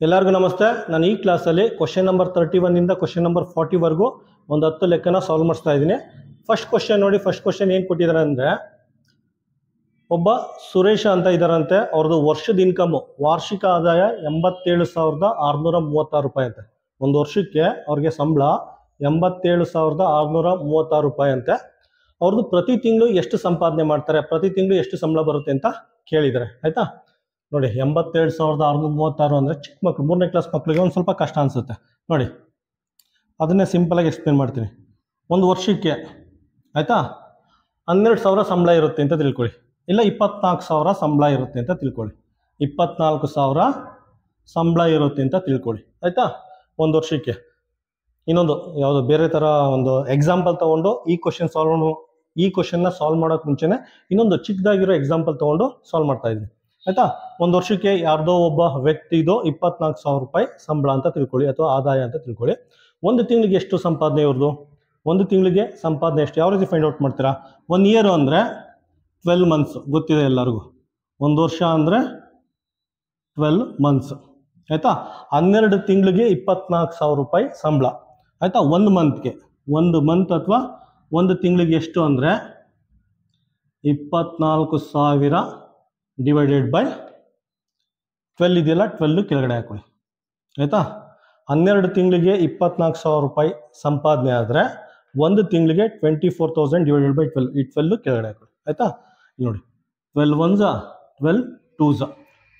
ಎಲ್ಲರಿಗೂ ನಮಸ್ತೆ. ನಾನು ಈ ಕ್ಲಾಸಲ್ಲಿ ಕ್ವಶನ್ ನಂಬರ್ 31 ಇಂದ ಕ್ವಶನ್ ನಂಬರ್ 40 ವರೆಗೂ ಒಂದು 10 ಲೆಕ್ಕನ ಸಾಲ್ವ್ ಮಾಡಿಸ್ತಾ ಇದ್ದೀನಿ. ಫಸ್ಟ್ ಕ್ವಶನ್ ನೋಡಿ. ಫಸ್ಟ್ ಕ್ವಶನ್ ಏನು ಕೊಟ್ಟಿದ್ದಾರೆ ಅಂದರೆ, ಒಬ್ಬ ಸುರೇಶ ಅಂತ ಇದ್ದಾರಂತೆ. ಅವ್ರದ್ದು ವರ್ಷದ ಇನ್ಕಮು ವಾರ್ಷಿಕ ಆದಾಯ 87,636 ರೂಪಾಯಿ ಅಂತೆ. ಒಂದು ವರ್ಷಕ್ಕೆ ಅವ್ರಿಗೆ ಸಂಬಳ 87,636 ರೂಪಾಯಿ ಅಂತೆ. ಅವ್ರದ್ದು ಪ್ರತಿ ತಿಂಗಳು ಎಷ್ಟು ಸಂಪಾದನೆ ಮಾಡ್ತಾರೆ, ಪ್ರತಿ ತಿಂಗಳು ಎಷ್ಟು ಸಂಬಳ ಬರುತ್ತೆ ಅಂತ ಕೇಳಿದ್ದಾರೆ. ಆಯ್ತಾ ನೋಡಿ, 87,636 ಅಂದರೆ ಚಿಕ್ಕ ಮಕ್ಕಳು 3ನೇ ಕ್ಲಾಸ್ ಮಕ್ಕಳಿಗೆ ಒಂದು ಸ್ವಲ್ಪ ಕಷ್ಟ ಅನಿಸುತ್ತೆ. ನೋಡಿ, ಅದನ್ನೇ ಸಿಂಪಲಾಗಿ ಎಕ್ಸ್ಪ್ಲೇನ್ ಮಾಡ್ತೀನಿ. ಒಂದು ವರ್ಷಕ್ಕೆ ಆಯಿತಾ 12,000 ಸಂಬಳ ಇರುತ್ತೆ ಅಂತ ತಿಳ್ಕೊಳ್ಳಿ, ಇಲ್ಲ 24,000 ಸಂಬಳ ಇರುತ್ತೆ ಅಂತ ತಿಳ್ಕೊಳ್ಳಿ. 24,000 ಸಂಬಳ ಇರುತ್ತೆ ಅಂತ ತಿಳ್ಕೊಳ್ಳಿ. ಆಯಿತಾ, ಒಂದು ವರ್ಷಕ್ಕೆ. ಇನ್ನೊಂದು ಯಾವುದೋ ಬೇರೆ ಥರ ಒಂದು ಎಕ್ಸಾಂಪಲ್ ತೊಗೊಂಡು ಈ ಕ್ವಶನ್ನ ಸಾಲ್ವ್ ಮಾಡೋಕ್ಕೆ ಮುಂಚೆನೇ ಇನ್ನೊಂದು ಚಿಕ್ಕದಾಗಿರೋ ಎಕ್ಸಾಂಪಲ್ ತೊಗೊಂಡು ಸಾಲ್ವ್ ಮಾಡ್ತಾ ಇದ್ದೀನಿ. ಆಯಿತಾ, ಒಂದು ವರ್ಷಕ್ಕೆ ಯಾರ್ದೋ ಒಬ್ಬ ವ್ಯಕ್ತಿದು 24,000 ರೂಪಾಯಿ ಸಂಬಳ ಅಂತ ತಿಳ್ಕೊಳ್ಳಿ, ಅಥವಾ ಆದಾಯ ಅಂತ ತಿಳ್ಕೊಳ್ಳಿ. ಒಂದು ತಿಂಗಳಿಗೆ ಎಷ್ಟು ಸಂಪಾದನೆ ಇವ್ರದ್ದು? ಒಂದು ತಿಂಗಳಿಗೆ ಸಂಪಾದನೆ ಎಷ್ಟು? ಯಾವ ರೀತಿ ಫೈಂಡ್ ಔಟ್ ಮಾಡ್ತೀರಾ? 1 ಇಯರ್ ಅಂದರೆ 12 ಮಂತ್ಸ್ ಗೊತ್ತಿದೆ ಎಲ್ಲರಿಗೂ. ಒಂದು ವರ್ಷ ಅಂದರೆ 12 ಮಂತ್ಸ್. ಆಯಿತಾ, 12 ತಿಂಗಳಿಗೆ 24,000 ರೂಪಾಯಿ ಸಂಬಳ. ಆಯಿತಾ, ಒಂದು ಮಂತ್ ಅಥವಾ ಒಂದು ತಿಂಗಳಿಗೆ ಎಷ್ಟು ಅಂದರೆ 24,000 ಡಿವೈಡೆಡ್ ಬೈ 12 ಇದೆಯಲ್ಲ, 12 ಕೆಳಗಡೆ ಹಾಕೊಳ್ಳಿ. ಆಯಿತಾ, 12 ತಿಂಗಳಿಗೆ 24,000 ರೂಪಾಯಿ ಸಂಪಾದನೆ ಆದರೆ ಒಂದು ತಿಂಗಳಿಗೆ 24,000 ಡಿವೈಡೆಡ್ ಬೈ 12, ಈ 12 ಕೆಳಗಡೆ ಹಾಕೊಳ್ಳಿ. ಆಯಿತಾ, ನೋಡಿ, 12 1 12 2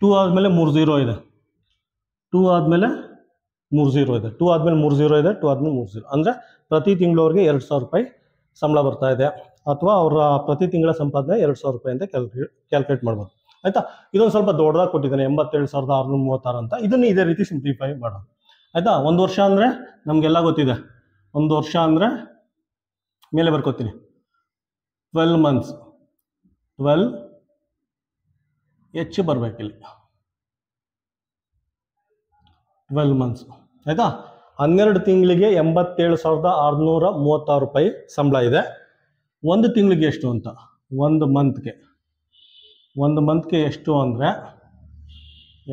2 ಆದಮೇಲೆ 3 0 ಇದೆ, 2 ಆದಮೇಲೆ 3 0 ಇದೆ, 2 ಆದಮೇಲೆ 3 0 ಇದೆ, 2 ಆದಮೇಲೆ 3 0 ಅಂದರೆ ಪ್ರತಿ ತಿಂಗಳು ಅವ್ರಿಗೆ 2,000 ರೂಪಾಯಿ ಸಂಬಳ ಬರ್ತಾ ಇದೆ. ಅಥವಾ ಅವರ ಪ್ರತಿ ತಿಂಗಳ ಸಂಪಾದನೆ 2,000 ರೂಪಾಯಿ ಅಂತ ಕ್ಯಾಲ್ಕುಲೇಟ್ ಮಾಡ್ಬೋದು. ಆಯಿತಾ, ಇದೊಂದು ಸ್ವಲ್ಪ ದೊಡ್ಡದಾಗಿ ಕೊಟ್ಟಿದ್ದಾನೆ 87,636 ಅಂತ. ಇದನ್ನು ಇದೇ ರೀತಿ ಸಿಂಪ್ಲಿಫೈ ಮಾಡೋದು. ಆಯಿತಾ, ಒಂದು ವರ್ಷ ಅಂದರೆ ನಮಗೆಲ್ಲ ಗೊತ್ತಿದೆ. ಒಂದು ವರ್ಷ ಅಂದರೆ ಮೇಲೆ ಬರ್ಕೋತೀನಿ 12 ಮಂತ್ಸ್, 12 ಹೆಚ್ಚು ಬರಬೇಕಿಲ್ಲಿ 12 ಮಂತ್ಸ್. ಆಯಿತಾ, 12 ತಿಂಗಳಿಗೆ 87,636 ರೂಪಾಯಿ ಸಂಬಳ ಇದೆ. ಒಂದು ತಿಂಗಳಿಗೆ ಎಷ್ಟು ಅಂತ, ಒಂದು ಮಂತ್ಗೆ ಎಷ್ಟು ಅಂದರೆ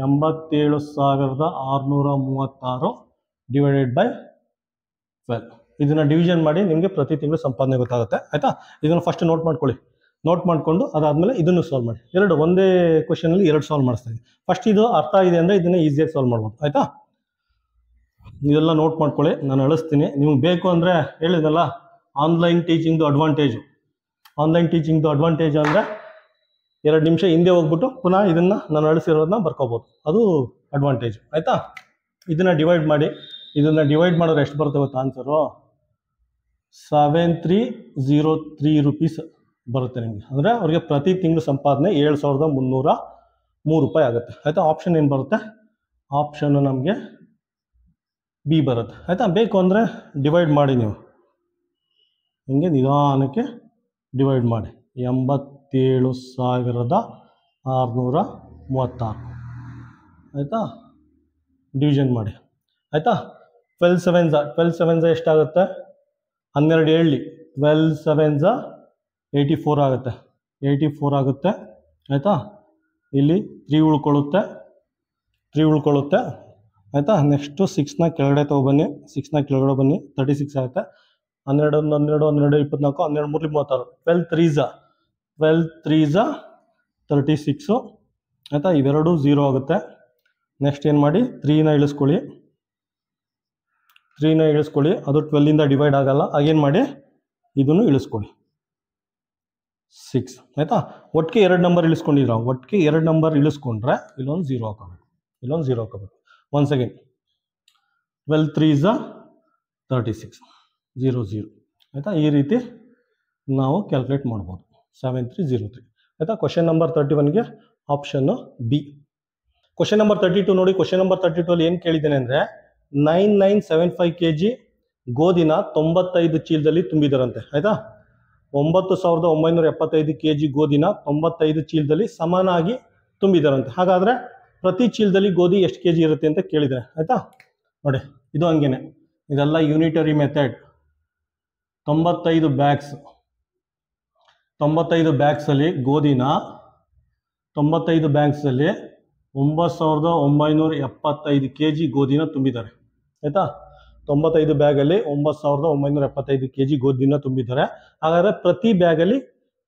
87,636 ಡಿವೈಡೆಡ್ ಬೈ 12. ಇದನ್ನು ಡಿವಿಷನ್ ಮಾಡಿ ನಿಮಗೆ ಪ್ರತಿ ತಿಂಗಳು ಸಂಪಾದನೆ ಗೊತ್ತಾಗುತ್ತೆ. ಆಯಿತಾ, ಇದನ್ನು ಫಸ್ಟ್ ನೋಟ್ ಮಾಡ್ಕೊಳ್ಳಿ. ನೋಟ್ ಮಾಡಿಕೊಂಡು ಅದಾದಮೇಲೆ ಇದನ್ನು ಸಾಲ್ವ್ ಮಾಡಿ. ಒಂದೇ ಕ್ವಶನಲ್ಲಿ 2 ಸಾಲ್ವ್ ಮಾಡಿಸ್ತಾ ಇದ್ದೀನಿ. ಫಸ್ಟ್ ಇದು ಅರ್ಥ ಇದೆ ಅಂದರೆ ಇದನ್ನು ಈಸಿಯಾಗಿ ಸಾಲ್ವ್ ಮಾಡ್ಬೋದು. ಆಯಿತಾ, ಇದೆಲ್ಲ ನೋಟ್ ಮಾಡ್ಕೊಳ್ಳಿ, ನಾನು ಅಳಿಸ್ತೀನಿ. ನಿಮ್ಗೆ ಬೇಕು ಅಂದರೆ ಹೇಳಿದ್ನಲ್ಲ, ಆನ್ಲೈನ್ ಟೀಚಿಂಗ್ದು ಅಡ್ವಾಂಟೇಜು ಅಂದರೆ 2 ನಿಮಿಷ ಹಿಂದೆ ಹೋಗ್ಬಿಟ್ಟು ಪುನಃ ಇದನ್ನು ನಾನು ಅಳಿಸಿರೋದನ್ನ ಬರ್ಕೋಬೋದು, ಅದು ಅಡ್ವಾಂಟೇಜ್. ಆಯಿತಾ, ಇದನ್ನು ಡಿವೈಡ್ ಮಾಡಿ. ಇದನ್ನು ಡಿವೈಡ್ ಮಾಡಿದ್ರೆ ಎಷ್ಟು ಬರುತ್ತೆ ಗೊತ್ತಾ ಆನ್ಸರು? 7303 ರೂಪೀಸ್ ಬರುತ್ತೆ ನಿಮಗೆ. ಅಂದರೆ ಅವ್ರಿಗೆ ಪ್ರತಿ ತಿಂಗಳು ಸಂಪಾದನೆ 7,303 ರೂಪಾಯಿ ಆಗುತ್ತೆ. ಆಯಿತಾ, ಆಪ್ಷನ್ ಏನು ಬರುತ್ತೆ? ಆಪ್ಷನ್ನು ನಮಗೆ ಬಿ ಬರುತ್ತೆ. ಆಯಿತಾ, ಬೇಕು ಅಂದರೆ ಡಿವೈಡ್ ಮಾಡಿ, ನೀವು ಹಿಂಗೆ ನಿಧಾನಕ್ಕೆ ಡಿವೈಡ್ ಮಾಡಿ. 87,636 ಆಯಿತಾ, ಡಿವಿಷನ್ ಮಾಡಿ. ಆಯಿತಾ, 12 7 ಎಷ್ಟಾಗುತ್ತೆ? 12 ಹೇಳಿ, 12 7 84 ಆಗುತ್ತೆ, 84 ಆಗುತ್ತೆ. ಆಯಿತಾ, ಇಲ್ಲಿ 3 ಉಳ್ಕೊಳ್ಳುತ್ತೆ. ಆಯಿತಾ, ನೆಕ್ಸ್ಟು 6ನ ಕೆಳಗಡೆ ತೊಗೊಬನ್ನಿ, 36 ಆಗುತ್ತೆ. 12 12 12 24, 12 3 36, 12 3 36. ಆಯಿತಾ, ಇವೆರಡು 0 ಆಗುತ್ತೆ. ನೆಕ್ಸ್ಟ್ ಏನು ಮಾಡಿ, 3ನ ಇಳಿಸ್ಕೊಳ್ಳಿ, ಅದು 12ಇಂದ ಡಿವೈಡ್ ಆಗಲ್ಲ. ಆಗೇನು ಮಾಡಿ, ಇದನ್ನು ಇಳಿಸ್ಕೊಳ್ಳಿ 6. ಆಯಿತಾ, ಒಟ್ಟಿಗೆ 2 ನಂಬರ್ ಇಳಿಸ್ಕೊಂಡಿದ್ರ, ಇಳಿಸ್ಕೊಂಡ್ರೆ ಇಲ್ಲೊಂದು 0 ಹಾಕೋಬೇಕು, ಒನ್ಸ್ ಅಗೇನ್ 12 3 36 0 0. ಆಯಿತಾ, ಈ ರೀತಿ ನಾವು ಕ್ಯಾಲ್ಕುಲೇಟ್ ಮಾಡ್ಬೋದು. 7303. ಆಯಿತಾ, ಕ್ವಶನ್ ನಂಬರ್ 31ಗೆ ಆಪ್ಷನ್ನು ಬಿ. ಕ್ವಶನ್ ನಂಬರ್ 32 ನೋಡಿ. ಕ್ವಶನ್ ನಂಬರ್ 32 ಅಲ್ಲಿ ಏನು ಕೇಳಿದ್ದೇನೆ ಅಂದರೆ, 9975 kg ಗೋಧಿನ 95 ಚೀಲದಲ್ಲಿ ತುಂಬಿದರಂತೆ. ಆಯಿತಾ, 9,975 kg ಗೋಧಿನ 95 ಚೀಲದಲ್ಲಿ ಸಮಾನಾಗಿ ತುಂಬಿದರಂತೆ. ಹಾಗಾದರೆ ಪ್ರತಿ ಚೀಲದಲ್ಲಿ ಗೋಧಿ ಎಷ್ಟು kg ಇರುತ್ತೆ ಅಂತ ಕೇಳಿದ್ದಾರೆ. ಆಯಿತಾ, ನೋಡಿ, ಇದು ಹಂಗೇನೆ, ಇದೆಲ್ಲ ಯೂನಿಟರಿ ಮೆಥಡ್. 95 ಬ್ಯಾಗ್ಸಲ್ಲಿ ಗೋಧಿನ 95 ಬ್ಯಾಗ್ಸಲ್ಲಿ 9,975 kg ಗೋಧಿನ ತುಂಬಿದ್ದಾರೆ ಆಯಿತಾ. 95 ಬ್ಯಾಗಲ್ಲಿ 9,975 kg ಗೋಧಿನ ತುಂಬಿದ್ದಾರೆ. ಹಾಗಾದರೆ ಪ್ರತಿ ಬ್ಯಾಗಲ್ಲಿ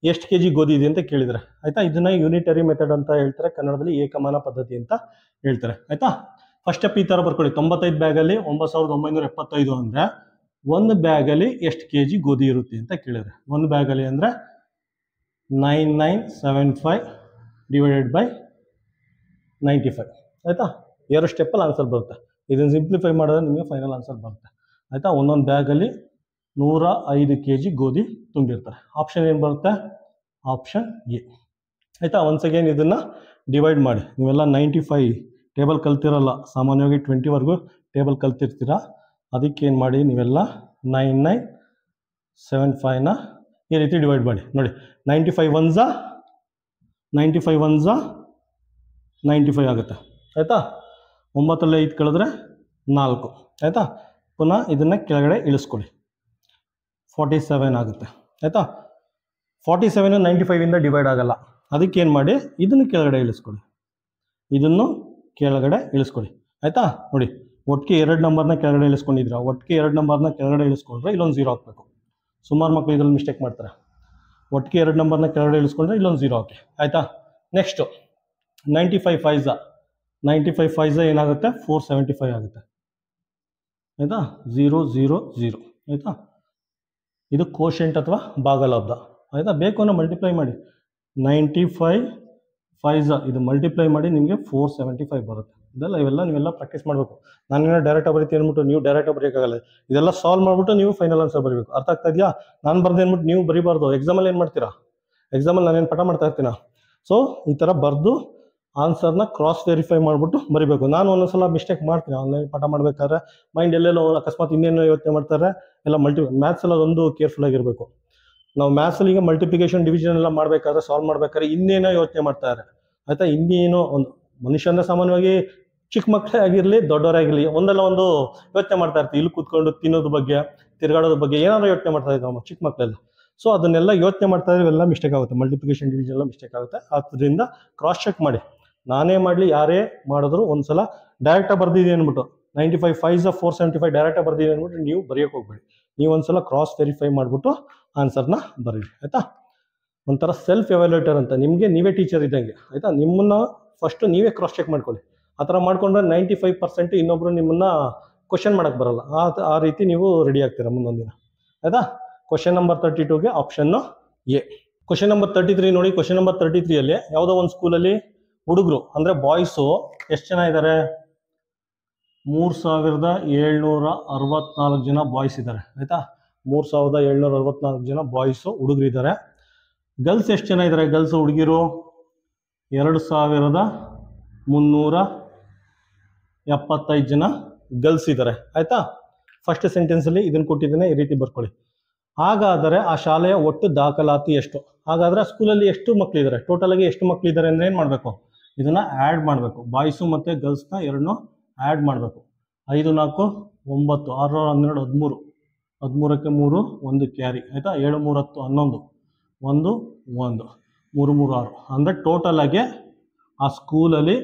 ಎಷ್ಟು kg ಗೋಧಿ ಇದೆ ಅಂತ ಕೇಳಿದ್ದಾರೆ ಆಯಿತಾ. ಇದನ್ನ ಯೂನಿಟರಿ ಮೆಥಡ್ ಅಂತ ಹೇಳ್ತಾರೆ, ಕನ್ನಡದಲ್ಲಿ ಏಕಮಾನ ಪದ್ಧತಿ ಅಂತ ಹೇಳ್ತಾರೆ ಆಯಿತಾ. ಫಸ್ಟ್ ಸ್ಟೆಪ್ ಈ ಥರ ಬರ್ಕೊಳ್ಳಿ. 95 ಬ್ಯಾಗಲ್ಲಿ 9,975 ಅಂದರೆ ಒಂದು ಬ್ಯಾಗಲ್ಲಿ ಎಷ್ಟು kg ಗೋಧಿ ಇರುತ್ತೆ ಅಂತ ಕೇಳಿದರೆ, ಒಂದು ಬ್ಯಾಗಲ್ಲಿ ಅಂದರೆ 9975 ಡಿವೈಡೆಡ್ ಬೈ 95 ಆಯಿತಾ. ಎರಡು ಸ್ಟೆಪ್ಪಲ್ಲಿ ಆನ್ಸರ್ ಬರುತ್ತೆ. ಇದನ್ನು ಸಿಂಪ್ಲಿಫೈ ಮಾಡಿದ್ರೆ ನಿಮಗೆ ಫೈನಲ್ ಆನ್ಸರ್ ಬರುತ್ತೆ ಆಯಿತಾ. ಒಂದೊಂದು ಬ್ಯಾಗಲ್ಲಿ 105 kg ಗೋಧಿ ತುಂಬಿರ್ತಾರೆ. ಆಪ್ಷನ್ ಏನು ಬರುತ್ತೆ? ಆಪ್ಷನ್ ಎ ಆಯಿತಾ. ಒನ್ಸ್ ಅಗೇನ್ ಇದನ್ನು ಡಿವೈಡ್ ಮಾಡಿ. ನೀವೆಲ್ಲ 95 ಟೇಬಲ್ ಕಲ್ತಿರಲ್ಲ, ಸಾಮಾನ್ಯವಾಗಿ 20ವರೆಗೂ ಟೇಬಲ್ ಕಲ್ತಿರ್ತೀರ. ಅದಕ್ಕೇನು ಮಾಡಿ, ನೀವೆಲ್ಲ 9975ನ ಈ ರೀತಿ ಡಿವೈಡ್ ಮಾಡಿ. ನೋಡಿ 95 1 95 ಆಗುತ್ತೆ ಆಯಿತಾ. 9ರಲ್ಲಿ 5 ಕಳೆದ್ರೆ 4 ಆಯಿತಾ. ಪುನಃ ಇದನ್ನು ಕೆಳಗಡೆ ಇಳಿಸ್ಕೊಳ್ಳಿ, 47 ಆಗುತ್ತೆ ಆಯಿತಾ. 47 95ಇಂದ ಡಿವೈಡ್ ಆಗಲ್ಲ, ಅದಕ್ಕೇನು ಮಾಡಿ ಇದನ್ನು ಕೆಳಗಡೆ ಇಳಿಸ್ಕೊಳ್ಳಿ, ಇದನ್ನು ಕೆಳಗಡೆ ಇಳಿಸ್ಕೊಳ್ಳಿ ಆಯಿತಾ. ನೋಡಿ ಒಟ್ಟಿಗೆ 2 ನಂಬರ್ನ ಕೆಳಗಡೆ ಇಳಿಸ್ಕೊಂಡಿದ್ದೀರಾ, ಒಟ್ಟಿಗೆ 2 ನಂಬರ್ನ ಕೆಳಗಡೆ ಇಳಿಸ್ಕೊಂಡ್ರೆ ಇಲ್ಲೊಂದು 0 ಹಾಕಬೇಕು. ಸುಮಾರು ಮಕ್ಕಳು ಇದರಲ್ಲಿ ಮಿಸ್ಟೇಕ್ ಮಾಡ್ತಾರೆ. ಒಟ್ಟಿಗೆ 2 ನಂಬರ್ನ ಕೆಳಗಡೆ ಇಳಿಸ್ಕೊಂಡ್ರೆ ಇಲ್ಲೊಂದು 0 ಹಾಕಿ ಆಯಿತಾ. ನೆಕ್ಸ್ಟು 95 5 ಏನಾಗುತ್ತೆ? 475 ಆಗುತ್ತೆ ಆಯಿತಾ. 0 0 0 ಆಯಿತಾ. ಇದು ಕೋಶೆಂಟ್ ಅಥವಾ ಭಾಗಲಬ್ಧ ಆಯಿತಾ. ಬೇಕು ಅನ್ನೋ ಮಲ್ಟಿಪ್ಲೈ ಮಾಡಿ. 95 5 ಇದು ಮಲ್ಟಿಪ್ಲೈ ಮಾಡಿ ನಿಮಗೆ 475 ಬರುತ್ತೆ. ಇವೆಲ್ಲ ನೀವೆಲ್ಲ ಪ್ರಾಕ್ಟೀಸ್ ಮಾಡಬೇಕು. ನಾನೇನೋ ಡೈರೆಕ್ಟಾಗಿ ಬರೀತೀನಿ ಅಂದ್ಬಿಟ್ಟು ನೀವು ಡೈರೆಕ್ಟಾಗಿ ಬರೆಯೋಕ್ಕಾಗಲ್ಲ. ಇದೆಲ್ಲ ಸಾಲ್ವ್ ಮಾಡಿಬಿಟ್ಟು ನೀವು ಫೈನಲ್ ಆನ್ಸರ್ ಬರೀಬೇಕು. ಅರ್ಥ ಆಗ್ತಾ ಇದೆಯಾ? ನಾನು ಬರ್ದು ಅಂದ್ಬಿಟ್ಟು ನೀವು ಬರೀಬಾರ್ದು. ಎಕ್ಸಾಮಲ್ಲಿ ಏನು ಮಾಡ್ತೀರಾ? ಎಕ್ಸಾಮಲ್ಲಿ ನಾನೇನು ಪಾಠ ಮಾಡ್ತಾ ಇರ್ತೀನ. ಸೊ ಈ ಥರ ಬರೆದು ಆನ್ಸರ್ನ ಕ್ರಾಸ್ ವೆರಿಫೈ ಮಾಡಿಬಿಟ್ಟು ಬರೀಬೇಕು. ನಾನು ಒಂದೊಂದ್ಸಲ ಮಿಸ್ಟೇಕ್ ಮಾಡ್ತೀನಿ ಆನ್ಲೈನ್ ಪಾಠ ಮಾಡಬೇಕಾದ್ರೆ. ಮೈಂಡ್ ಎಲ್ಲೆಲ್ಲೋ ಅಕಸ್ಮಾತ್ ಇನ್ನೇನೋ ಯೋಚನೆ ಮಾಡ್ತಾರೆ. ಎಲ್ಲ ಮ್ಯಾಥ್ಸಲ್ಲಿ ಅದೊಂದು ಕೇರ್ಫುಲ್ ಆಗಿರಬೇಕು. ನಾವು ಮ್ಯಾಥ್ಸಲ್ಲಿ ಈಗ ಮಲ್ಟಿಪ್ಲಿಕೇಶನ್ ಡಿವಿಷನ್ ಎಲ್ಲ ಮಾಡಬೇಕಾದ್ರೆ, ಸಾಲ್ವ್ ಮಾಡಬೇಕಾದ್ರೆ ಇನ್ನೇನೋ ಯೋಚನೆ ಮಾಡ್ತಾರೆ ಆಯಿತಾ. ಇನ್ನೇನೋ ಒಂದು ಮನುಷ್ಯನ ಸಾಮಾನ್ಯವಾಗಿ ಚಿಕ್ಕ ಮಕ್ಕಳೇ ಆಗಿರಲಿ ದೊಡ್ಡವರೇ ಆಗಿರಲಿ ಒಂದಲ್ಲ ಒಂದು ಯೋಚನೆ ಮಾಡ್ತಾ ಇರ್ತೀವಿ. ಇಲ್ಲಿ ಕೂತ್ಕೊಂಡು ತಿನ್ನೋದ್ರ ಬಗ್ಗೆ, ತಿರುಗಾಡೋದ್ರ ಬಗ್ಗೆ ಏನಾದರೂ ಯೋಚನೆ ಮಾಡ್ತಾ ಇದ್ದಾವೆ ನಮ್ಮ ಚಿಕ್ಕ ಮಕ್ಕಳೆಲ್ಲ. ಸೊ ಅದನ್ನೆಲ್ಲ ಯೋಚನೆ ಮಾಡ್ತಾ ಇದ್ರೆ ಇವೆಲ್ಲ ಮಿಸ್ಟೇಕ್ ಆಗುತ್ತೆ. ಮಲ್ಟಿಪ್ಲಿಕೇಶನ್ ಡಿವಿಷನ್ ಎಲ್ಲ ಮಿಸ್ಟೇಕ್ ಆಗುತ್ತೆ. ಆದ್ದರಿಂದ ಕ್ರಾಸ್ ಚೆಕ್ ಮಾಡಿ. ನಾನೇ ಮಾಡಲಿ ಯಾರೇ ಮಾಡಿದ್ರು ಒಂದ್ಸಲ ಡೈರೆಕ್ಟಾಗಿ ಬರ್ದಿದ್ದೀನಿ ಅಂದ್ಬಿಟ್ಟು 95 5 475 ಡೈರೆಕ್ಟಾಗಿ ಬರ್ದಿದ್ದೀನಿ ಅಂದ್ಬಿಟ್ಟು ನೀವು ಬರೆಯೋಕೆ ಹೋಗ್ಬೇಡಿ. ನೀವು ಒಂದ್ಸಲ ಕ್ರಾಸ್ ವೆರಿಫೈ ಮಾಡಿಬಿಟ್ಟು ಆನ್ಸರ್ನ ಬರೀರಿ ಆಯಿತಾ. ಒಂಥರ ಸೆಲ್ಫ್ ಎವ್ಯಾಲ್ಯೂಟರ್ ಅಂತ, ನಿಮಗೆ ನೀವೇ ಟೀಚರ್ ಇದ್ದಂಗೆ ಆಯಿತಾ. ನಿಮ್ಮನ್ನು ಫಸ್ಟು ನೀವೇ ಕ್ರಾಸ್ ಚೆಕ್ ಮಾಡ್ಕೊಳ್ಳಿ. ಆ ಥರ ಮಾಡ್ಕೊಂಡ್ರೆ 95% ಇನ್ನೊಬ್ಬರು ನಿಮ್ಮನ್ನು ಕ್ವಶನ್ ಮಾಡೋಕ್ಕೆ ಬರಲ್ಲ. ಆ ರೀತಿ ನೀವು ರೆಡಿ ಆಗ್ತೀರಾ ಮುಂದೊಂದು ದಿನ ಆಯಿತಾ. ಕ್ವಶನ್ ನಂಬರ್ 32ಗೆ ಆಪ್ಷನ್ನು ಎ. ಕ್ವಶನ್ ನಂಬರ್ 33 ನೋಡಿ. ಕ್ವಶನ್ ನಂಬರ್ 33ಯಲ್ಲಿ ಯಾವುದೋ ಒಂದು ಸ್ಕೂಲಲ್ಲಿ ಹುಡುಗರು ಅಂದರೆ ಬಾಯ್ಸು ಎಷ್ಟು ಜನ ಇದ್ದಾರೆ? 3764 ಜನ ಬಾಯ್ಸ್ ಇದ್ದಾರೆ ಆಯಿತಾ. 3764 ಜನ ಬಾಯ್ಸು ಹುಡುಗರು ಇದ್ದಾರೆ. ಗರ್ಲ್ಸ್ ಎಷ್ಟು ಜನ ಇದ್ದಾರೆ? ಗರ್ಲ್ಸ್ ಹುಡುಗಿರು 2375 ಜನ ಗರ್ಲ್ಸ್ ಇದ್ದಾರೆ ಆಯಿತಾ. ಫಸ್ಟ್ ಸೆಂಟೆನ್ಸಲ್ಲಿ ಇದನ್ನು ಕೊಟ್ಟಿದ್ದೇನೆ, ಈ ರೀತಿ ಬರ್ಕೊಳ್ಳಿ. ಹಾಗಾದರೆ ಆ ಶಾಲೆಯ ಒಟ್ಟು ದಾಖಲಾತಿ ಎಷ್ಟು? ಹಾಗಾದರೆ ಸ್ಕೂಲಲ್ಲಿ ಎಷ್ಟು ಮಕ್ಕಳಿದ್ದಾರೆ? ಟೋಟಲಾಗಿ ಎಷ್ಟು ಮಕ್ಕಳಿದ್ದಾರೆ ಅಂದರೆ ಏನು ಮಾಡಬೇಕು? ಇದನ್ನು ಆ್ಯಡ್ ಮಾಡಬೇಕು. ಬಾಯ್ಸು ಮತ್ತು ಗರ್ಲ್ಸ್ನ ಎರಡನ್ನೂ ಆ್ಯಡ್ ಮಾಡಬೇಕು. 5 4 9 6 12 13 13ಕ್ಕೆ 3 1 ಕ್ಯಾರಿ ಆಯಿತಾ. 7 3 10 11 1 1 3 3 6 ಅಂದರೆ ಟೋಟಲಾಗಿ ಆ ಸ್ಕೂಲಲ್ಲಿ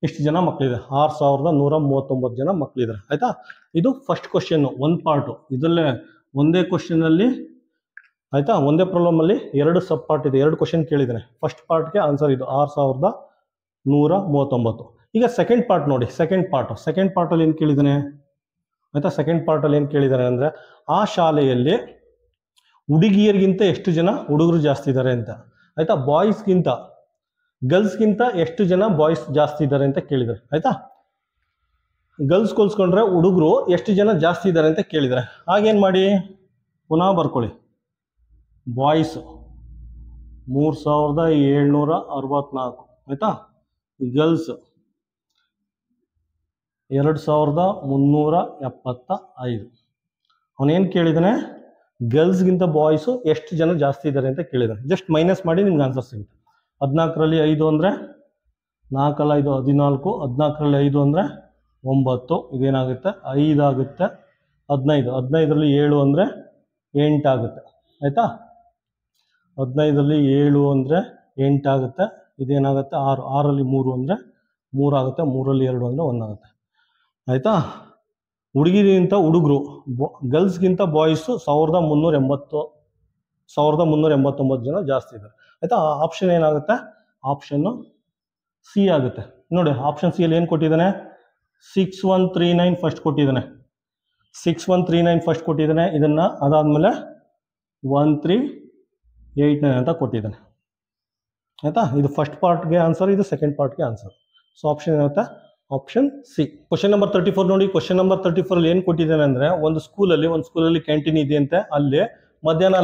ಎಷ್ಟು ಜನ ಮಕ್ಕಳಿದೆ? 6139 ಜನ ಮಕ್ಕಳಿದ್ದಾರೆ ಆಯಿತಾ. ಇದು ಫಸ್ಟ್ ಕ್ವಶನ್ನು, ಒಂದು ಪಾರ್ಟು. ಇದರಲ್ಲೇ ಒಂದೇ ಕ್ವಶನಲ್ಲಿ ಆಯಿತಾ, ಒಂದೇ ಪ್ರಾಬ್ಲಮಲ್ಲಿ 2 ಸಬ್ ಪಾರ್ಟ್ ಇದೆ. 2 ಕ್ವಶನ್ ಕೇಳಿದ್ದಾನೆ. ಫಸ್ಟ್ ಪಾರ್ಟ್ಗೆ ಆನ್ಸರ್ ಇದು 6139. ಈಗ ಸೆಕೆಂಡ್ ಪಾರ್ಟ್ ನೋಡಿ. ಸೆಕೆಂಡ್ ಪಾರ್ಟಲ್ಲಿ ಏನು ಕೇಳಿದ್ದಾನೆ ಆಯಿತಾ. ಸೆಕೆಂಡ್ ಪಾರ್ಟಲ್ಲಿ ಏನು ಕೇಳಿದ್ದಾನೆ ಅಂದರೆ ಆ ಶಾಲೆಯಲ್ಲಿ ಹುಡುಗಿಯರಿಗಿಂತ ಎಷ್ಟು ಜನ ಹುಡುಗರು ಜಾಸ್ತಿ ಇದ್ದಾರೆ ಅಂತ ಆಯಿತಾ. ಬಾಯ್ಸ್ಗಿಂತ ಗರ್ಲ್ಸ್ಗಿಂತ ಎಷ್ಟು ಜನ ಬಾಯ್ಸ್ ಜಾಸ್ತಿ ಇದ್ದಾರೆ ಅಂತ ಕೇಳಿದ್ದಾರೆ ಆಯಿತಾ. ಗರ್ಲ್ಸ್ ಹೋಲಿಸ್ಕೊಂಡ್ರೆ ಹುಡುಗರು ಎಷ್ಟು ಜನ ಜಾಸ್ತಿ ಇದ್ದಾರೆ ಅಂತ ಕೇಳಿದ್ದಾರೆ. ಹಾಗೇನು ಮಾಡಿ ಪುನಃ ಬರ್ಕೊಳ್ಳಿ. ಬಾಯ್ಸ್ 3764 ಆಯಿತಾ. ಗರ್ಲ್ಸ್ 2375. ಅವನೇನು ಕೇಳಿದ್ದಾನೆ? ಗರ್ಲ್ಸ್ಗಿಂತ ಬಾಯ್ಸು ಎಷ್ಟು ಜನ ಜಾಸ್ತಿ ಇದ್ದಾರೆ ಅಂತ ಕೇಳಿದ್ದಾನೆ. ಜಸ್ಟ್ ಮೈನಸ್ ಮಾಡಿ ನಿಮ್ಗೆ ಆನ್ಸರ್ ಸಿಗುತ್ತೆ. 14ರಲ್ಲಿ 5 ಅಂದರೆ 4 5 14, 14ರಲ್ಲಿ 5 ಅಂದರೆ 9, ಇದೇನಾಗುತ್ತೆ 5 ಆಗುತ್ತೆ. 15 15ರಲ್ಲಿ 7 ಅಂದರೆ 8 ಆಗುತ್ತೆ ಆಯಿತಾ. 15ರಲ್ಲಿ 7 ಅಂದರೆ 8 ಆಗುತ್ತೆ. ಇದೇನಾಗುತ್ತೆ 6 6ರಲ್ಲಿ 3 ಅಂದರೆ 3 ಆಗುತ್ತೆ, 3ರಲ್ಲಿ 2 ಅಂದರೆ 1 ಆಗುತ್ತೆ ಆಯಿತಾ. ಹುಡುಗಿರಿಗಿಂತ ಹುಡುಗರು ಗರ್ಲ್ಸ್ಗಿಂತ ಬಾಯ್ಸು 1389 ಜನ ಜಾಸ್ತಿ ಇದ್ದಾರೆ ಆಯಿತಾ. ಆಪ್ಷನ್ ಏನಾಗುತ್ತೆ, ಆಪ್ಷನ್ನು ಸಿ ಆಗುತ್ತೆ. ನೋಡಿ ಆಪ್ಷನ್ ಸಿ ಅಲ್ಲಿ ಏನು ಕೊಟ್ಟಿದ್ದಾನೆ, 6139 ಫಸ್ಟ್ ಕೊಟ್ಟಿದ್ದಾನೆ, 6139 ಫಸ್ಟ್ ಕೊಟ್ಟಿದ್ದಾನೆ. ಇದನ್ನು ಅದಾದಮೇಲೆ 1389 ಅಂತ ಕೊಟ್ಟಿದ್ದಾನೆ ಆಯಿತಾ. ಇದು ಫಸ್ಟ್ ಪಾರ್ಟ್ಗೆ ಆನ್ಸರ್, ಇದು ಸೆಕೆಂಡ್ ಪಾರ್ಟ್ಗೆ ಆನ್ಸರ್. ಸೊ ಆಪ್ಷನ್ ಏನಾಗುತ್ತೆ, ಆಪ್ಷನ್ ಸಿ. ಕ್ವಶನ್ ನಂಬರ್ 34 ನೋಡಿ. ಕ್ವಶನ್ ನಂಬರ್ 34 ಅಲ್ಲಿ ಏನು ಕೊಟ್ಟಿದ್ದಾನೆ ಅಂದರೆ, ಒಂದು ಸ್ಕೂಲಲ್ಲಿ ಕ್ಯಾಂಟೀನ್ ಇದೆಯಂತೆ. ಅಲ್ಲಿ ಮಧ್ಯಾಹ್ನ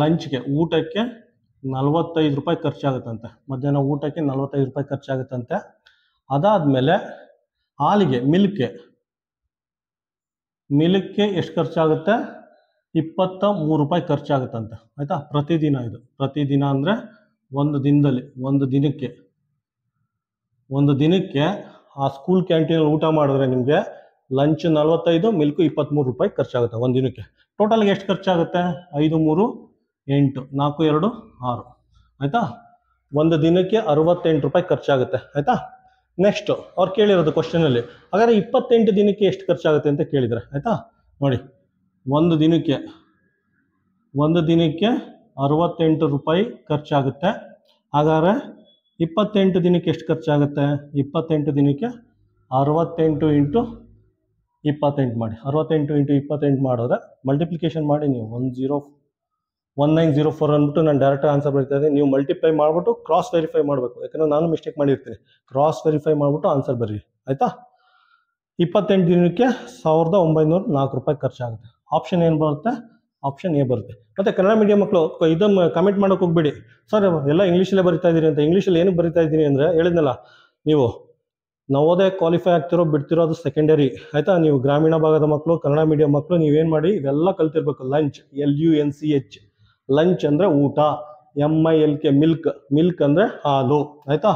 ಲಂಚ್ಗೆ ಊಟಕ್ಕೆ 45 ರೂಪಾಯಿ ಖರ್ಚಾಗುತ್ತಂತೆ. ಮಧ್ಯಾಹ್ನ ಊಟಕ್ಕೆ 45 ರೂಪಾಯಿ ಖರ್ಚಾಗುತ್ತಂತೆ. ಅದಾದಮೇಲೆ ಹಾಲಿಗೆ ಮಿಲ್ಕ್ಗೆ ಎಷ್ಟು ಖರ್ಚಾಗುತ್ತೆ, 23 ರೂಪಾಯಿ ಖರ್ಚಾಗುತ್ತಂತೆ ಆಯಿತಾ. ಪ್ರತಿದಿನ ಅಂದರೆ ಒಂದು ದಿನಕ್ಕೆ ಆ ಸ್ಕೂಲ್ ಕ್ಯಾಂಟೀನಲ್ಲಿ ಊಟ ಮಾಡಿದ್ರೆ ನಿಮಗೆ ಲಂಚ್ 45, ಮಿಲ್ಕು 23 ರೂಪಾಯಿ ಖರ್ಚಾಗುತ್ತೆ ಒಂದು ದಿನಕ್ಕೆ. ಟೋಟಲ್ಗೆ ಎಷ್ಟು ಖರ್ಚಾಗುತ್ತೆ, 5 3 8 4 2 6 ಆಯಿತಾ. ಒಂದು ದಿನಕ್ಕೆ 68 ರೂಪಾಯಿ ಖರ್ಚಾಗುತ್ತೆ ಆಯಿತಾ. ನೆಕ್ಸ್ಟ್ ಅವ್ರು ಕೇಳಿರೋದು ಕ್ವಶನಲ್ಲಿ, ಹಾಗಾದರೆ 28 ದಿನಕ್ಕೆ ಎಷ್ಟು ಖರ್ಚಾಗುತ್ತೆ ಅಂತ ಕೇಳಿದರೆ ಆಯಿತಾ. ನೋಡಿ ಒಂದು ದಿನಕ್ಕೆ 68 ರೂಪಾಯಿ ಖರ್ಚಾಗುತ್ತೆ. ಹಾಗಾದರೆ 28 ದಿನಕ್ಕೆ ಎಷ್ಟು ಖರ್ಚಾಗುತ್ತೆ, 28 ದಿನಕ್ಕೆ 68 ಇಂಟು 28 ಮಾಡಿ. 68 ಇಂಟು 28 ಮಾಡಿದ್ರೆ ಮಲ್ಟಿಪ್ಲಿಕೇಶನ್ ಮಾಡಿ ನೀವು 1904 ಅಂದ್ಬಿಟ್ಟು ನಾನು ಡೈರೆಕ್ಟ್ ಆನ್ಸರ್ ಬರೀತಾ ಇದ್ದೀನಿ. ನೀವು ಮಲ್ಟಿಪ್ಲೈ ಮಾಡಿಬಿಟ್ಟು ಕ್ರಾಸ್ ವೆರಿಫೈ ಮಾಡಬೇಕು, ಯಾಕಂದರೆ ನಾನು ಮಿಸ್ಟೇಕ್ ಮಾಡಿರ್ತೀನಿ. ಕ್ರಾಸ್ ವೆರಿಫೈ ಮಾಡಿಬಿಟ್ಟು ಆನ್ಸರ್ ಬರೀ ಆಯಿತಾ. 28 ದಿನಕ್ಕೆ 1904 ರೂಪಾಯಿ ಖರ್ಚಾಗುತ್ತೆ. ಆಪ್ಷನ್ ಏನು ಬರುತ್ತೆ, ಆಪ್ಷನ್ ಎ ಬರುತ್ತೆ. ಮತ್ತು ಕನ್ನಡ ಮೀಡಿಯಂ ಮಕ್ಕಳು ಇದನ್ನು ಕಮೆಂಟ್ ಮಾಡೋಕೆ ಹೋಗ್ಬೇಡಿ, ಸರ್ ಎಲ್ಲ ಇಂಗ್ಲೀಷಲ್ಲೇ ಬರಿತಾ ಇದ್ದೀರಿ ಅಂತ. ಇಂಗ್ಲೀಷಲ್ಲಿ ಏನಕ್ಕೆ ಬರಿತಾ ಇದ್ದೀನಿ ಅಂದರೆ, ಹೇಳಿದ್ನಲ್ಲ, ನೀವು ನವೋದಯ ಕ್ವಾಲಿಫೈ ಆಗ್ತಿರೋ ಬಿಡ್ತಿರೋ ಅದು ಸೆಕೆಂಡರಿ ಆಯಿತಾ. ನೀವು ಗ್ರಾಮೀಣ ಭಾಗದ ಮಕ್ಕಳು, ಕನ್ನಡ ಮೀಡಿಯಂ ಮಕ್ಕಳು ನೀವೇನು ಮಾಡಿ ಇವೆಲ್ಲ ಕಲ್ತಿರ್ಬೇಕು. ಲಂಚ್, LUNCH, ಲಂಚ್ ಅಂದರೆ ಊಟ, MILK ಮಿಲ್ಕ್ ಅಂದರೆ ಹಾಲು ಆಯಿತಾ.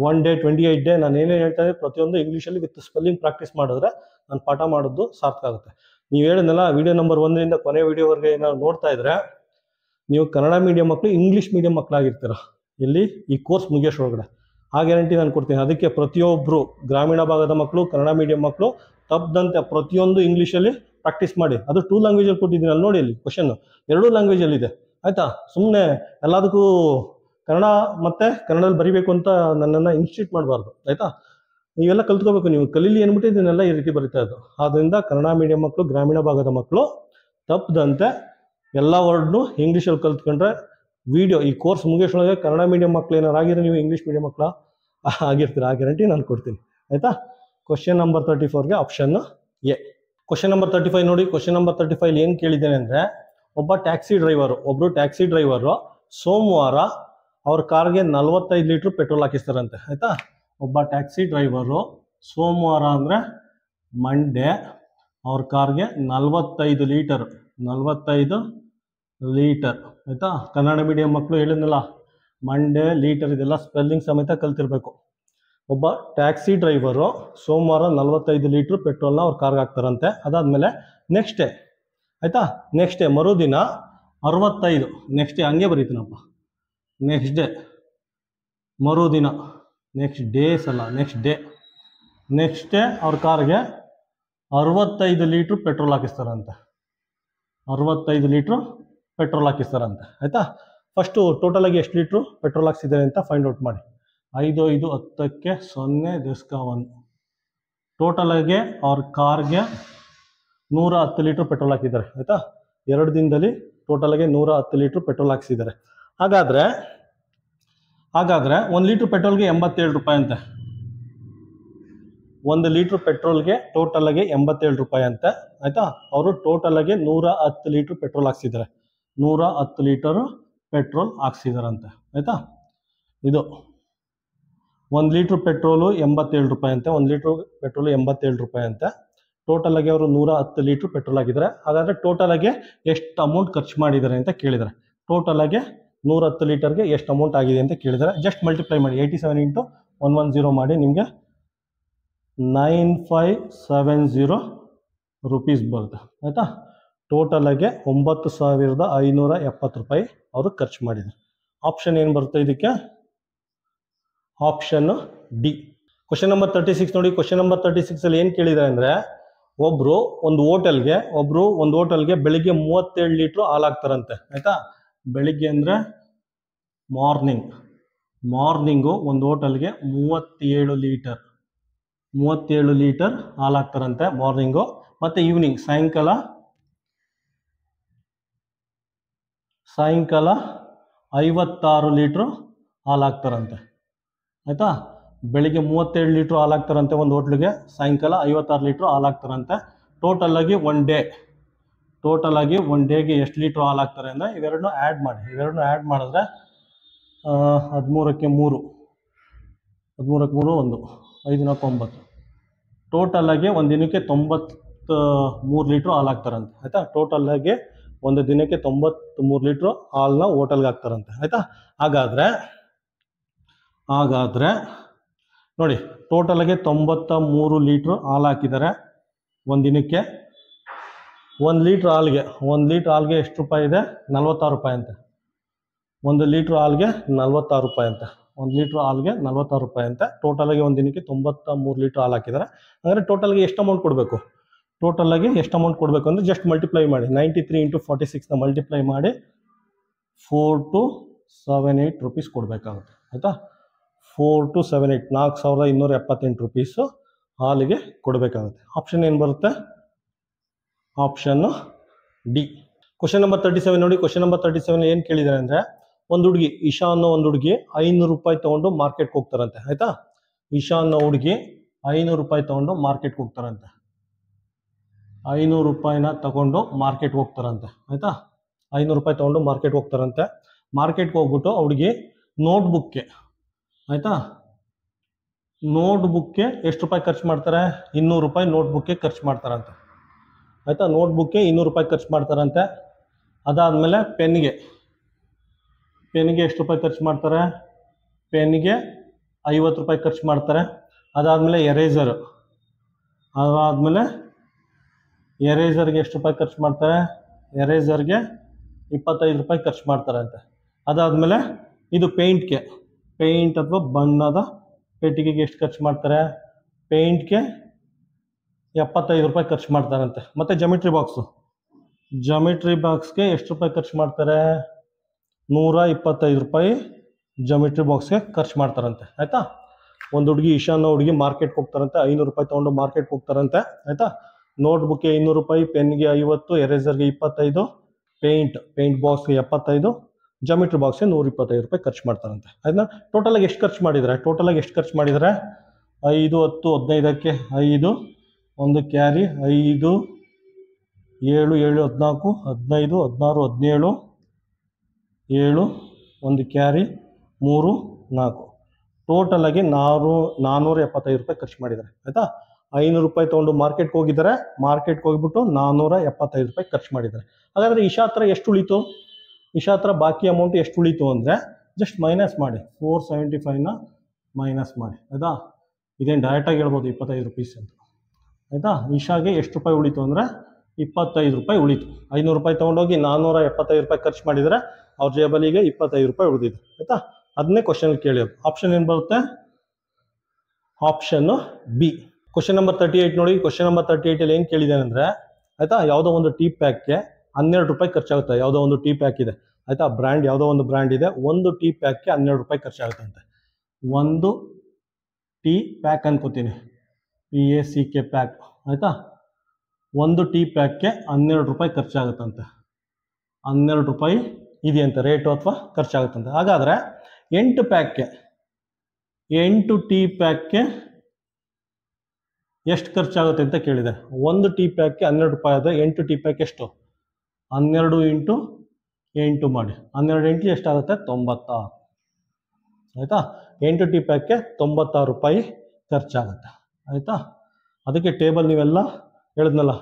1 ಡೇ 28 ಡೇ ನಾನು ಏನೇನು ಹೇಳ್ತಾ ಇದ್ದೆ ಪ್ರತಿಯೊಂದು ಇಂಗ್ಲೀಷಲ್ಲಿ ವಿತ್ ಸ್ಪೆಲ್ಲಿಂಗ್ ಪ್ರಾಕ್ಟೀಸ್ ಮಾಡಿದ್ರೆ ನಾನು ಪಾಠ ಮಾಡೋದು ಸಾರ್ಥಕ ಆಗುತ್ತೆ. ನೀವು ಹೇಳಿದ್ನಲ್ಲ ವಿಡಿಯೋ ನಂಬರ್ 1ರಿಂದ ಕೊನೆ ವಿಡಿಯೋವರೆಗೆ ಏನಾದ್ರು ನೋಡ್ತಾ ಇದ್ರೆ ನೀವು ಕನ್ನಡ ಮೀಡಿಯಂ ಮಕ್ಕಳು ಇಂಗ್ಲೀಷ್ ಮೀಡಿಯಂ ಮಕ್ಕಳಾಗಿರ್ತೀರ ಇಲ್ಲಿ ಈ ಕೋರ್ಸ್ ಮುಗಿಯೋಷ್ರೊಳಗಡೆ. ಆ ಗ್ಯಾರಂಟಿ ನಾನು ಕೊಡ್ತೀನಿ. ಅದಕ್ಕೆ ಪ್ರತಿಯೊಬ್ಬರು ಗ್ರಾಮೀಣ ಭಾಗದ ಮಕ್ಕಳು, ಕನ್ನಡ ಮೀಡಿಯಂ ಮಕ್ಕಳು ತಪ್ಪದಂತೆ ಪ್ರತಿಯೊಂದು ಇಂಗ್ಲೀಷಲ್ಲಿ ಪ್ರಾಕ್ಟೀಸ್ ಮಾಡಿ. ಅದು 2 ಲ್ಯಾಂಗ್ವೇಜಲ್ಲಿ ಕೊಟ್ಟಿದ್ದೀನಿ, ಅಲ್ಲಿ ನೋಡಿ ಅಲ್ಲಿ ಕ್ವಶನ್ನು 2 ಲ್ಯಾಂಗ್ವೇಜಲ್ಲಿದೆ ಆಯಿತಾ. ಸುಮ್ಮನೆ ಎಲ್ಲದಕ್ಕೂ ಕನ್ನಡ ಮತ್ತು ಕನ್ನಡದಲ್ಲಿ ಬರೀಬೇಕು ಅಂತ ನನ್ನನ್ನು ಇನ್ಸ್ಟಿಟ್ಯೂಟ್ ಮಾಡಬಾರ್ದು ಆಯಿತಾ. ನೀವೆಲ್ಲ ಕಲ್ತ್ಕೋಬೇಕು, ನೀವು ಕಲೀಲಿ ಅಂದ್ಬಿಟ್ಟು ಇದನ್ನೆಲ್ಲ ಈ ರೀತಿ ಬರೀತಾ ಇದ್ದು. ಆದ್ದರಿಂದ ಕನ್ನಡ ಮೀಡಿಯಂ ಮಕ್ಕಳು, ಗ್ರಾಮೀಣ ಭಾಗದ ಮಕ್ಕಳು ತಪ್ಪದಂತೆ ಎಲ್ಲ ವರ್ಡ್ನು ಇಂಗ್ಲೀಷಲ್ಲಿ ಕಲ್ತ್ಕೊಂಡ್ರೆ ವಿಡಿಯೋ ಈ ಕೋರ್ಸ್ ಮುಗಿಸೋಳಗೆ ಕನ್ನಡ ಮೀಡಿಯಂ ಮಕ್ಕಳು ಏನಾರು ಆಗಿದ್ರೆ ನೀವು ಇಂಗ್ಲೀಷ್ ಮೀಡಿಯಂ ಮಕ್ಕಳ ಆಗಿರ್ತೀರ. ಆ ಗ್ಯಾರಂಟಿ ನಾನು ಕೊಡ್ತೀನಿ ಆಯಿತಾ. ಕ್ವಶನ್ ನಂಬರ್ 34ಗೆ ಆಪ್ಷನ್ ಎ. ಕ್ವಶನ್ ನಂಬರ್ 35 ನೋಡಿ. ಕ್ವಶನ್ ನಂಬರ್ 35 ಏನು ಕೇಳಿದ್ದೇನೆ ಅಂದರೆ, ಒಬ್ಬರು ಟ್ಯಾಕ್ಸಿ ಡ್ರೈವರು ಸೋಮವಾರ ಅವ್ರ ಕಾರ್ಗೆ 45 ಲೀಟ್ರ್ ಪೆಟ್ರೋಲ್ ಹಾಕಿಸ್ತಾರಂತೆ ಆಯಿತಾ. ಒಬ್ಬ ಟ್ಯಾಕ್ಸಿ ಡ್ರೈವರು ಸೋಮವಾರ ಅಂದರೆ ಮಂಡೇ ಅವ್ರ ಕಾರ್ಗೆ 45 ಲೀಟರ್ ಆಯಿತಾ. ಕನ್ನಡ ಮೀಡಿಯಂ ಮಕ್ಕಳು ಹೇಳಿದ್ನಲ್ಲ, ಮಂಡೇ ಲೀಟರ್ ಇದೆಲ್ಲ ಸ್ಪೆಲ್ಲಿಂಗ್ ಸಮೇತ ಕಲ್ತಿರ್ಬೇಕು. ಒಬ್ಬ ಟ್ಯಾಕ್ಸಿ ಡ್ರೈವರು ಸೋಮವಾರ 45 ಲೀಟ್ರ್ ಪೆಟ್ರೋಲ್ನ ಅವ್ರ ಕಾರ್ಗೆ ಹಾಕ್ತಾರಂತೆ. ಅದಾದಮೇಲೆ ನೆಕ್ಸ್ಟ್ ಡೇ ಆಯಿತಾ, ನೆಕ್ಸ್ಟ್ ಡೇ ಮರುದಿನ 65, ನೆಕ್ಸ್ಟ್ ಡೇ ಹಂಗೆ ಬರೀತೀನಪ್ಪ, ನೆಕ್ಸ್ಟ್ ಡೇ ಮರುದಿನ, ನೆಕ್ಸ್ಟ್ ಡೇಸ್ ಅಲ್ಲ ನೆಕ್ಸ್ಟ್ ಡೇ ಅವ್ರ ಕಾರ್ಗೆ 65 ಲೀಟ್ರ್ ಪೆಟ್ರೋಲ್ ಹಾಕಿಸ್ತಾರಂತೆ. 65 ಲೀಟ್ರ್ ಪೆಟ್ರೋಲ್ ಹಾಕಿಸ್ತಾರಂತೆ ಆಯಿತಾ. ಫಸ್ಟು ಟೋಟಲಾಗಿ ಎಷ್ಟು ಲೀಟ್ರು ಪೆಟ್ರೋಲ್ ಹಾಕ್ಸಿದ್ದಾರೆ ಅಂತ ಫೈಂಡ್ ಔಟ್ ಮಾಡಿ. 5 5 10ಕ್ಕೆ 0 ದಶಕ 1. ಟೋಟಲಾಗಿ ಅವ್ರ ಕಾರ್ಗೆ 110 ಲೀಟ್ರ್ ಪೆಟ್ರೋಲ್ ಹಾಕಿದ್ದಾರೆ ಆಯಿತಾ. 2 ದಿನದಲ್ಲಿ ಟೋಟಲಾಗಿ 110 ಲೀಟ್ರ್ ಪೆಟ್ರೋಲ್ ಹಾಕ್ಸಿದ್ದಾರೆ. ಹಾಗಾದರೆ 1 ಲೀಟ್ರ್ ಪೆಟ್ರೋಲ್ಗೆ 87 ರೂಪಾಯಿ ಅಂತೆ. 1 ಲೀಟ್ರ್ ಪೆಟ್ರೋಲ್ಗೆ ಟೋಟಲಾಗಿ 87 ರೂಪಾಯಿ ಅಂತೆ ಆಯಿತಾ. ಅವರು ಟೋಟಲಾಗಿ 110 ಲೀಟ್ರ್ ಪೆಟ್ರೋಲ್ ಹಾಕ್ಸಿದ್ದಾರೆ. 110 ಲೀಟರ್ ಪೆಟ್ರೋಲ್ ಹಾಕ್ಸಿದಾರಂತೆ ಆಯಿತಾ. ಇದು 1 ಲೀಟ್ರ್ ಪೆಟ್ರೋಲು 87 ರೂಪಾಯಿ ಅಂತೆ. 1 ಲೀಟ್ರ್ ಪೆಟ್ರೋಲು 87 ರೂಪಾಯಿ ಅಂತೆ. ಟೋಟಲಾಗಿ ಅವರು 110 ಲೀಟ್ರ್ ಪೆಟ್ರೋಲ್ ಹಾಕಿದ್ದಾರೆ. ಹಾಗಾದರೆ ಟೋಟಲಾಗಿ ಎಷ್ಟು ಅಮೌಂಟ್ ಖರ್ಚು ಮಾಡಿದ್ದಾರೆ ಅಂತ ಕೇಳಿದ್ದಾರೆ. ಟೋಟಲಾಗಿ 110 ಲೀಟರ್ಗೆ ಎಷ್ಟು ಅಮೌಂಟ್ ಆಗಿದೆ ಅಂತ ಕೇಳಿದ್ದಾರೆ. ಜಸ್ಟ್ ಮಲ್ಟಿಪ್ಲೈ ಮಾಡಿ, 87 ಇಂಟು 110 ಮಾಡಿ, ನಿಮಗೆ 9570 ರೂಪೀಸ್ ಬರುತ್ತೆ ಆಯಿತಾ. ಟೋಟಲಾಗಿ 9570 ರೂಪಾಯಿ ಅವರು ಖರ್ಚು ಮಾಡಿದ್ದಾರೆ. ಆಪ್ಷನ್ ಏನು ಬರುತ್ತೆ ಇದಕ್ಕೆ? Option D. ಕ್ವಶನ್ ನಂಬರ್ 36 ನೋಡಿ. ಕ್ವಶನ್ ನಂಬರ್ 36 ಅಲ್ಲಿ ಏನು ಕೇಳಿದ್ದಾರೆ ಅಂದರೆ, ಒಬ್ರು ಒಂದು ಹೋಟೆಲ್ಗೆ ಬೆಳಿಗ್ಗೆ 37 ಲೀಟ್ರ್ ಹಾಲು ಹಾಕ್ತಾರಂತೆ. ಆಯ್ತಾ? ಬೆಳಿಗ್ಗೆ ಅಂದರೆ ಮಾರ್ನಿಂಗು ಒಂದು ಹೋಟೆಲ್ಗೆ 37 ಲೀಟರ್ ಹಾಲು ಹಾಕ್ತಾರಂತೆ ಮಾರ್ನಿಂಗು. ಮತ್ತು ಈವ್ನಿಂಗ್ ಸಾಯಂಕಾಲ 56 ಲೀಟ್ರ್ ಹಾಲು ಹಾಕ್ತಾರಂತೆ. ಆಯಿತಾ? ಬೆಳಿಗ್ಗೆ 37 ಲೀಟ್ರ್ ಹಾಲು ಹಾಕ್ತಾರಂತೆ ಒಂದು ಹೋಟ್ಲಿಗೆ, ಸಾಯಂಕಾಲ 56 ಲೀಟ್ರ್ ಹಾಲು ಹಾಕ್ತಾರಂತೆ. ಟೋಟಲ್ ಆಗಿ ಒನ್ ಡೇಗೆ ಎಷ್ಟು ಲೀಟ್ರ್ ಹಾಲು ಹಾಕ್ತಾರೆ ಅಂದರೆ ಇವೆರಡನ್ನೂ ಆ್ಯಡ್ ಮಾಡಿದ್ರೆ 13ಕ್ಕೆ 3 1 5 4 9 ಟೋಟಲ್ ಆಗಿ ಒಂದು ದಿನಕ್ಕೆ 93 ಲೀಟ್ರ್ ಹಾಲು ಹಾಕ್ತಾರಂತೆ. ಆಯಿತಾ? ಟೋಟಲ್ ಆಗಿ ಒಂದು ದಿನಕ್ಕೆ 93 ಲೀಟ್ರ್ ಹಾಲನ್ನ ಹೋಟೆಲ್ಗೆ ಹಾಕ್ತಾರಂತೆ. ಆಯಿತಾ? ಹಾಗಾದರೆ ನೋಡಿ, ಟೋಟಲ್ ಆಗಿ 93 ಲೀಟ್ರ್ ಹಾಲು ಹಾಕಿದ್ದಾರೆ ಒಂದು ದಿನಕ್ಕೆ. 1 ಲೀಟ್ರ್ ಹಾಲ್ಗೆ ಎಷ್ಟು ರೂಪಾಯಿ ಇದೆ? 46 ರೂಪಾಯಿ ಅಂತೆ. 1 ಲೀಟ್ರ್ ಹಾಲ್ಗೆ 46 ರೂಪಾಯಿ ಅಂತೆ. 1 ಲೀಟ್ರ್ ಹಾಲ್ಗೆ 46 ರೂಪಾಯಿ ಅಂತೆ. ಟೋಟಲಾಗಿ ಒಂದು ದಿನಕ್ಕೆ 93 ಲೀಟ್ರ್ ಹಾಲು ಹಾಕಿದ್ದಾರೆ. ಅಂದರೆ ಟೋಟಲ್ಗೆ ಎಷ್ಟು ಅಮೌಂಟ್ ಕೊಡಬೇಕು? ಅಂದರೆ ಜಸ್ಟ್ ಮಲ್ಟಿಪ್ಲೈ ಮಾಡಿ, 93 × 46ನ ಮಲ್ಟಿಪ್ಲೈ ಮಾಡಿ 4278 ರೂಪೀಸ್ ಕೊಡಬೇಕಾಗುತ್ತೆ. ಆಯಿತಾ? 4278 4278 ರೂಪೀಸು ಹಾಲಿಗೆ ಕೊಡಬೇಕಾಗುತ್ತೆ. ಆಪ್ಷನ್ ಏನು ಬರುತ್ತೆ? Option D. ಕ್ವಶನ್ ನಂಬರ್ 37 ನೋಡಿ. ಕ್ವಶನ್ ನಂಬರ್ 37 ಏನು ಕೇಳಿದ್ದಾರೆ ಅಂದರೆ, ಒಂದು ಹುಡುಗಿ ಇಶಾ ಅನ್ನೋ ಒಂದು ಹುಡುಗಿ 500 ರೂಪಾಯಿ ತೊಗೊಂಡು ಮಾರ್ಕೆಟ್ಗೆ ಹೋಗ್ತಾರಂತೆ. ಆಯಿತಾ? ಇಶಾ ಅನ್ನೋ ಹುಡುಗಿ 500 ರೂಪಾಯಿ ತೊಗೊಂಡು ಮಾರ್ಕೆಟ್ಗೆ ಹೋಗ್ತಾರಂತೆ. 500 ರೂಪಾಯಿನ ತಗೊಂಡು ಮಾರ್ಕೆಟ್ಗೆ ಹೋಗ್ತಾರಂತೆ. ಆಯಿತಾ? 500 ರೂಪಾಯಿ ತೊಗೊಂಡು ಮಾರ್ಕೆಟ್ಗೆ ಹೋಗ್ತಾರಂತೆ. ಮಾರ್ಕೆಟ್ಗೆ ಹೋಗ್ಬಿಟ್ಟು ಹುಡುಗಿ ನೋಟ್ಬುಕ್ಗೆ, ಆಯಿತಾ, ನೋಟ್ಬುಕ್ಗೆ ಎಷ್ಟು ರೂಪಾಯಿ ಖರ್ಚು ಮಾಡ್ತಾರೆ? 200 ರೂಪಾಯಿ ನೋಟ್ಬುಕ್ಗೆ ಖರ್ಚು ಮಾಡ್ತಾರಂತೆ. ಆಯಿತಾ? ನೋಟ್ಬುಕ್ಗೆ 200 ರೂಪಾಯಿ ಖರ್ಚು ಮಾಡ್ತಾರಂತೆ. ಅದಾದಮೇಲೆ ಪೆನ್ಗೆ ಎಷ್ಟು ರೂಪಾಯಿ ಖರ್ಚು ಮಾಡ್ತಾರೆ? ಪೆನ್ಗೆ 50 ರೂಪಾಯಿ ಖರ್ಚು ಮಾಡ್ತಾರೆ. ಅದಾದಮೇಲೆ ಎರೇಸರ್ಗೆ ಎಷ್ಟು ರೂಪಾಯಿ ಖರ್ಚು ಮಾಡ್ತಾರೆ? ಎರೇಸರ್ಗೆ 25 ರೂಪಾಯಿ ಖರ್ಚು ಮಾಡ್ತಾರಂತೆ. ಅದಾದಮೇಲೆ ಇದು ಪೇಂಟ್ ಅಥವಾ ಬಣ್ಣದ ಪೆಟ್ಟಿಗೆಗೆ ಎಷ್ಟು ಖರ್ಚು ಮಾಡ್ತಾರೆ? ಪೇಂಟ್ಗೆ 75 ರೂಪಾಯಿ ಖರ್ಚು ಮಾಡ್ತಾರಂತೆ. ಮತ್ತು ಜಾಮಿಟ್ರಿ ಬಾಕ್ಸ್ಗೆ ಎಷ್ಟು ರೂಪಾಯಿ ಖರ್ಚು ಮಾಡ್ತಾರೆ? 125 ರೂಪಾಯಿ ಜಾಮಿಟ್ರಿ ಬಾಕ್ಸ್ಗೆ ಖರ್ಚು ಮಾಡ್ತಾರಂತೆ. ಆಯಿತಾ? ಒಂದು ಹುಡುಗಿ ಇಶಾನ ಹುಡುಗಿ ಮಾರ್ಕೆಟ್ಗೆ ಹೋಗ್ತಾರಂತೆ. 500 ರೂಪಾಯಿ ತೊಗೊಂಡು ಮಾರ್ಕೆಟ್ಗೆ ಹೋಗ್ತಾರಂತೆ. ಆಯಿತಾ? ನೋಟ್ಬುಕ್ಗೆ 200 ರೂಪಾಯಿ, ಪೆನ್ಗೆ 50, ಎರೇಸರ್ಗೆ 25, ಪೇಂಟ್ ಬಾಕ್ಸ್ಗೆ 75, ಜಾಮಿಟ್ರಿ ಬಾಕ್ಸ್ಗೆ 125 ರೂಪಾಯಿ ಖರ್ಚು ಮಾಡ್ತಾರಂತೆ. ಅದನ್ನ ಟೋಟಲಾಗಿ ಎಷ್ಟು ಖರ್ಚು ಮಾಡಿದ್ದಾರೆ? 5, 10, 15ಕ್ಕೆ 5, 1 ಕ್ಯಾರಿ 5, 7, 7, 14, 15, 16, 17, 7, 1 ಕ್ಯಾರಿ 3, 4 ಟೋಟಲಾಗಿ 475 ರೂಪಾಯಿ ಖರ್ಚು ಮಾಡಿದ್ದಾರೆ. ಆಯಿತಾ? 500 ರೂಪಾಯಿ ತೊಗೊಂಡು ಮಾರ್ಕೆಟ್ಗೆ ಹೋಗಿದ್ದಾರೆ. ಮಾರ್ಕೆಟ್ಗೆ ಹೋಗ್ಬಿಟ್ಟು 475 ರೂಪಾಯಿ ಖರ್ಚು ಮಾಡಿದ್ದಾರೆ. ಹಾಗಾದರೆ ಇಶಾ ಹತ್ರ ಎಷ್ಟು ಉಳಿತು? ಇಶಾ ಹತ್ರ ಬಾಕಿ ಅಮೌಂಟ್ ಎಷ್ಟು ಉಳಿತು ಅಂದರೆ ಜಸ್ಟ್ ಮೈನಸ್ ಮಾಡಿ, 475ನ ಮೈನಸ್ ಮಾಡಿ. ಆಯಿತಾ? ಇದೇನು ಡೈರೆಕ್ಟಾಗಿ ಹೇಳ್ಬೋದು 25 ರೂಪೀಸ್ ಅಂತ. ಆಯಿತಾ? ಇಶಾಗೆ ಎಷ್ಟು ರೂಪಾಯಿ ಉಳಿತು ಅಂದರೆ 25 ರೂಪಾಯಿ ಉಳಿತು. 500 ರೂಪಾಯಿ ತೊಗೊಂಡೋಗಿ 475 ರೂಪಾಯಿ ಖರ್ಚು ಮಾಡಿದರೆ ಅವ್ರ ಜೇಬಲಿಗೆ 25 ರೂಪಾಯಿ ಉಳಿದಿದೆ. ಆಯಿತಾ? ಅದನ್ನೇ ಕ್ವಶನ್ ಕೇಳಿಯೋದು. ಆಪ್ಷನ್ ಏನು ಬರುತ್ತೆ? Option B. ಕ್ವಶನ್ ನಂಬರ್ 38 ನೋಡಿ. ಕ್ವಶನ್ ನಂಬರ್ 38 ಏನು ಕೇಳಿದ್ದಾನೆ ಅಂದರೆ, ಆಯಿತಾ, ಯಾವುದೋ ಒಂದು ಟೀ ಪ್ಯಾಕ್ಗೆ 12 ರೂಪಾಯಿ ಖರ್ಚಾಗುತ್ತೆ. ಯಾವುದೋ ಒಂದು ಟೀ ಪ್ಯಾಕ್ ಇದೆ, ಆಯಿತಾ, ಬ್ರ್ಯಾಂಡ್ ಯಾವುದೋ ಒಂದು ಬ್ರ್ಯಾಂಡ್ ಇದೆ. ಒಂದು ಟೀ ಪ್ಯಾಕ್ಗೆ 12 ರೂಪಾಯಿ ಖರ್ಚಾಗುತ್ತಂತೆ. ಒಂದು ಟೀ ಪ್ಯಾಕ್ ಅನ್ಕೋತೀನಿ, PACK ಪ್ಯಾಕ್, ಆಯಿತಾ. ಒಂದು ಟೀ ಪ್ಯಾಕ್ಗೆ 12 ರೂಪಾಯಿ ಖರ್ಚಾಗುತ್ತಂತೆ. 12 ರೂಪಾಯಿ ಇದೆಯಂತೆ ರೇಟು ಅಥವಾ ಖರ್ಚಾಗುತ್ತಂತೆ. ಹಾಗಾದರೆ 8 ಟೀ ಪ್ಯಾಕ್ಗೆ ಎಷ್ಟು ಖರ್ಚಾಗುತ್ತೆ ಅಂತ ಕೇಳಿದೆ. ಒಂದು ಟೀ ಪ್ಯಾಕ್ಗೆ 12 ರೂಪಾಯಿ ಆದರೆ 8 ಟೀ ಪ್ಯಾಕ್ ಎಷ್ಟು? 12 × 8 ಮಾಡಿ. 12 × 8 ಎಷ್ಟಾಗುತ್ತೆ? 96. ಆಯಿತಾ? 8 ಟೀ ಪ್ಯಾಕ್ಗೆ 96 ರೂಪಾಯಿ ಖರ್ಚಾಗುತ್ತೆ. ಆಯಿತಾ? ಅದಕ್ಕೆ ಟೇಬಲ್ ನೀವೆಲ್ಲ ಹೇಳಿದ್ನಲ್ಲ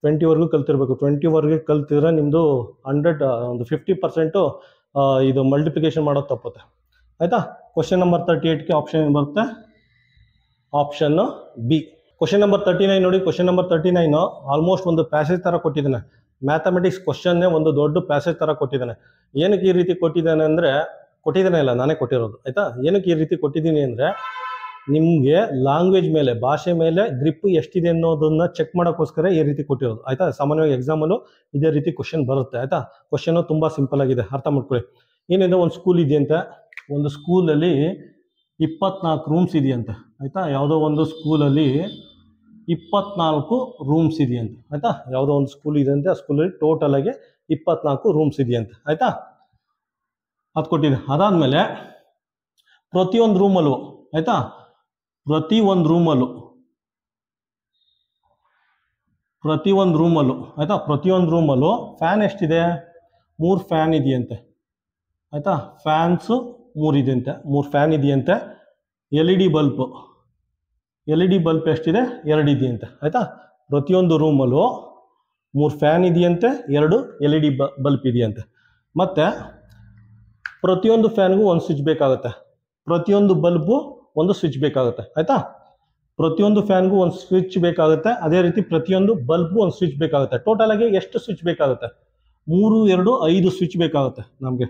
20ವರೆಗೂ ಕಲ್ತಿರ್ಬೇಕು. 20ವರೆಗೆ ಕಲ್ತಿದ್ರೆ ನಿಮ್ಮದು 100 ಒಂದು 50% ಇದು ಮಲ್ಟಿಪ್ಲಿಕೇಶನ್ ಮಾಡೋದು ತಪ್ಪುತ್ತೆ. ಆಯಿತಾ? ಕ್ವಶನ್ ನಂಬರ್ 38ಗೆ ಆಪ್ಷನ್ ಏನು ಬರುತ್ತೆ? Option B. ಕ್ವಶನ್ ನಂಬರ್ 39 ನೋಡಿ. ಕ್ವಶನ್ ನಂಬರ್ 39 ಆಲ್ಮೋಸ್ಟ್ ಒಂದು ಪ್ಯಾಸೇಜ್ ಥರ ಕೊಟ್ಟಿದ್ದಾನೆ. ಮ್ಯಾಥಮೆಟಿಕ್ಸ್ ಕ್ವಶನ್ನೇ ಒಂದು ದೊಡ್ಡ ಪ್ಯಾಸೇಜ್ ಥರ ಕೊಟ್ಟಿದ್ದಾನೆ. ಏನಕ್ಕೆ ಈ ರೀತಿ ಕೊಟ್ಟಿದ್ದಾನೆ ಅಂದರೆ, ಕೊಟ್ಟಿದ್ದೇನೆ ಇಲ್ಲ, ನಾನೇ ಕೊಟ್ಟಿರೋದು ಆಯ್ತಾ. ಏನಕ್ಕೆ ಈ ರೀತಿ ಕೊಟ್ಟಿದ್ದೀನಿ ಅಂದರೆ ನಿಮಗೆ ಲ್ಯಾಂಗ್ವೇಜ್ ಮೇಲೆ, ಭಾಷೆ ಮೇಲೆ ಗ್ರಿಪ್ ಎಷ್ಟಿದೆ ಅನ್ನೋದನ್ನ ಚೆಕ್ ಮಾಡೋಕ್ಕೋಸ್ಕರ ಈ ರೀತಿ ಕೊಟ್ಟಿರೋದು ಆಯ್ತಾ. ಸಾಮಾನ್ಯವಾಗಿ ಎಕ್ಸಾಮಲ್ಲೂ ಇದೇ ರೀತಿ ಕ್ವಶನ್ ಬರುತ್ತೆ ಆಯ್ತಾ. ಕ್ವಶನ್ ತುಂಬ ಸಿಂಪಲ್ ಆಗಿದೆ, ಅರ್ಥ ಮಾಡ್ಕೊಳ್ಳಿ. ಏನಿದೆ, ಒಂದು ಸ್ಕೂಲ್ ಇದೆಯಂತೆ, ಒಂದು ಸ್ಕೂಲಲ್ಲಿ 24 ರೂಮ್ಸ್ ಇದೆಯಂತೆ ಆಯ್ತಾ. ಯಾವುದೋ ಒಂದು ಸ್ಕೂಲಲ್ಲಿ 24 ರೂಮ್ಸ್ ಇದೆಯಂತೆ ಆಯ್ತಾ. ಯಾವುದೋ ಒಂದು ಸ್ಕೂಲ್ ಇದೆಯಂತೆ, ಆ ಸ್ಕೂಲಲ್ಲಿ ಟೋಟಲ್ ಆಗಿ 24 ರೂಮ್ಸ್ ಇದೆಯಂತೆ ಆಯ್ತಾ. ಅದು ಕೊಟ್ಟಿದೆ. ಅದಾದಮೇಲೆ ಪ್ರತಿಯೊಂದು ರೂಮಲ್ಲೂ ಆಯ್ತಾ, ಪ್ರತಿಯೊಂದು ರೂಮಲ್ಲೂ ಆಯ್ತಾ, ಪ್ರತಿಯೊಂದು ರೂಮಲ್ಲೂ ಫ್ಯಾನ್ ಎಷ್ಟಿದೆ, 3 ಫ್ಯಾನ್ ಇದೆಯಂತೆ ಆಯ್ತಾ. ಫ್ಯಾನ್ಸು 3 ಇದೆಯಂತೆ, 3 ಫ್ಯಾನ್ ಇದೆಯಂತೆ. ಎಲ್ ಇ ಡಿ ಬಲ್ಪ್ ಎಷ್ಟಿದೆ, 2 ಇದೆಯಂತೆ ಆಯ್ತಾ. ಪ್ರತಿಯೊಂದು ರೂಮಲ್ಲೂ 3 ಫ್ಯಾನ್ ಇದೆಯಂತೆ, 2 LED ಬಲ್ಪ್ ಇದೆಯಂತೆ. ಮತ್ತು ಪ್ರತಿಯೊಂದು ಫ್ಯಾನ್ಗೂ ಒಂದು ಸ್ವಿಚ್ ಬೇಕಾಗುತ್ತೆ, ಪ್ರತಿಯೊಂದು ಬಲ್ಬು ಒಂದು ಸ್ವಿಚ್ ಬೇಕಾಗುತ್ತೆ ಆಯ್ತಾ. ಪ್ರತಿಯೊಂದು ಫ್ಯಾನ್ಗೂ ಒಂದು ಸ್ವಿಚ್ ಬೇಕಾಗುತ್ತೆ, ಅದೇ ರೀತಿ ಪ್ರತಿಯೊಂದು ಬಲ್ಬ್ಗೂ ಒಂದು ಸ್ವಿಚ್ ಬೇಕಾಗುತ್ತೆ. ಟೋಟಲ್ ಆಗಿ ಎಷ್ಟು ಸ್ವಿಚ್ ಬೇಕಾಗುತ್ತೆ, 3, 2, 5 ಸ್ವಿಚ್ ಬೇಕಾಗುತ್ತೆ ನಮಗೆ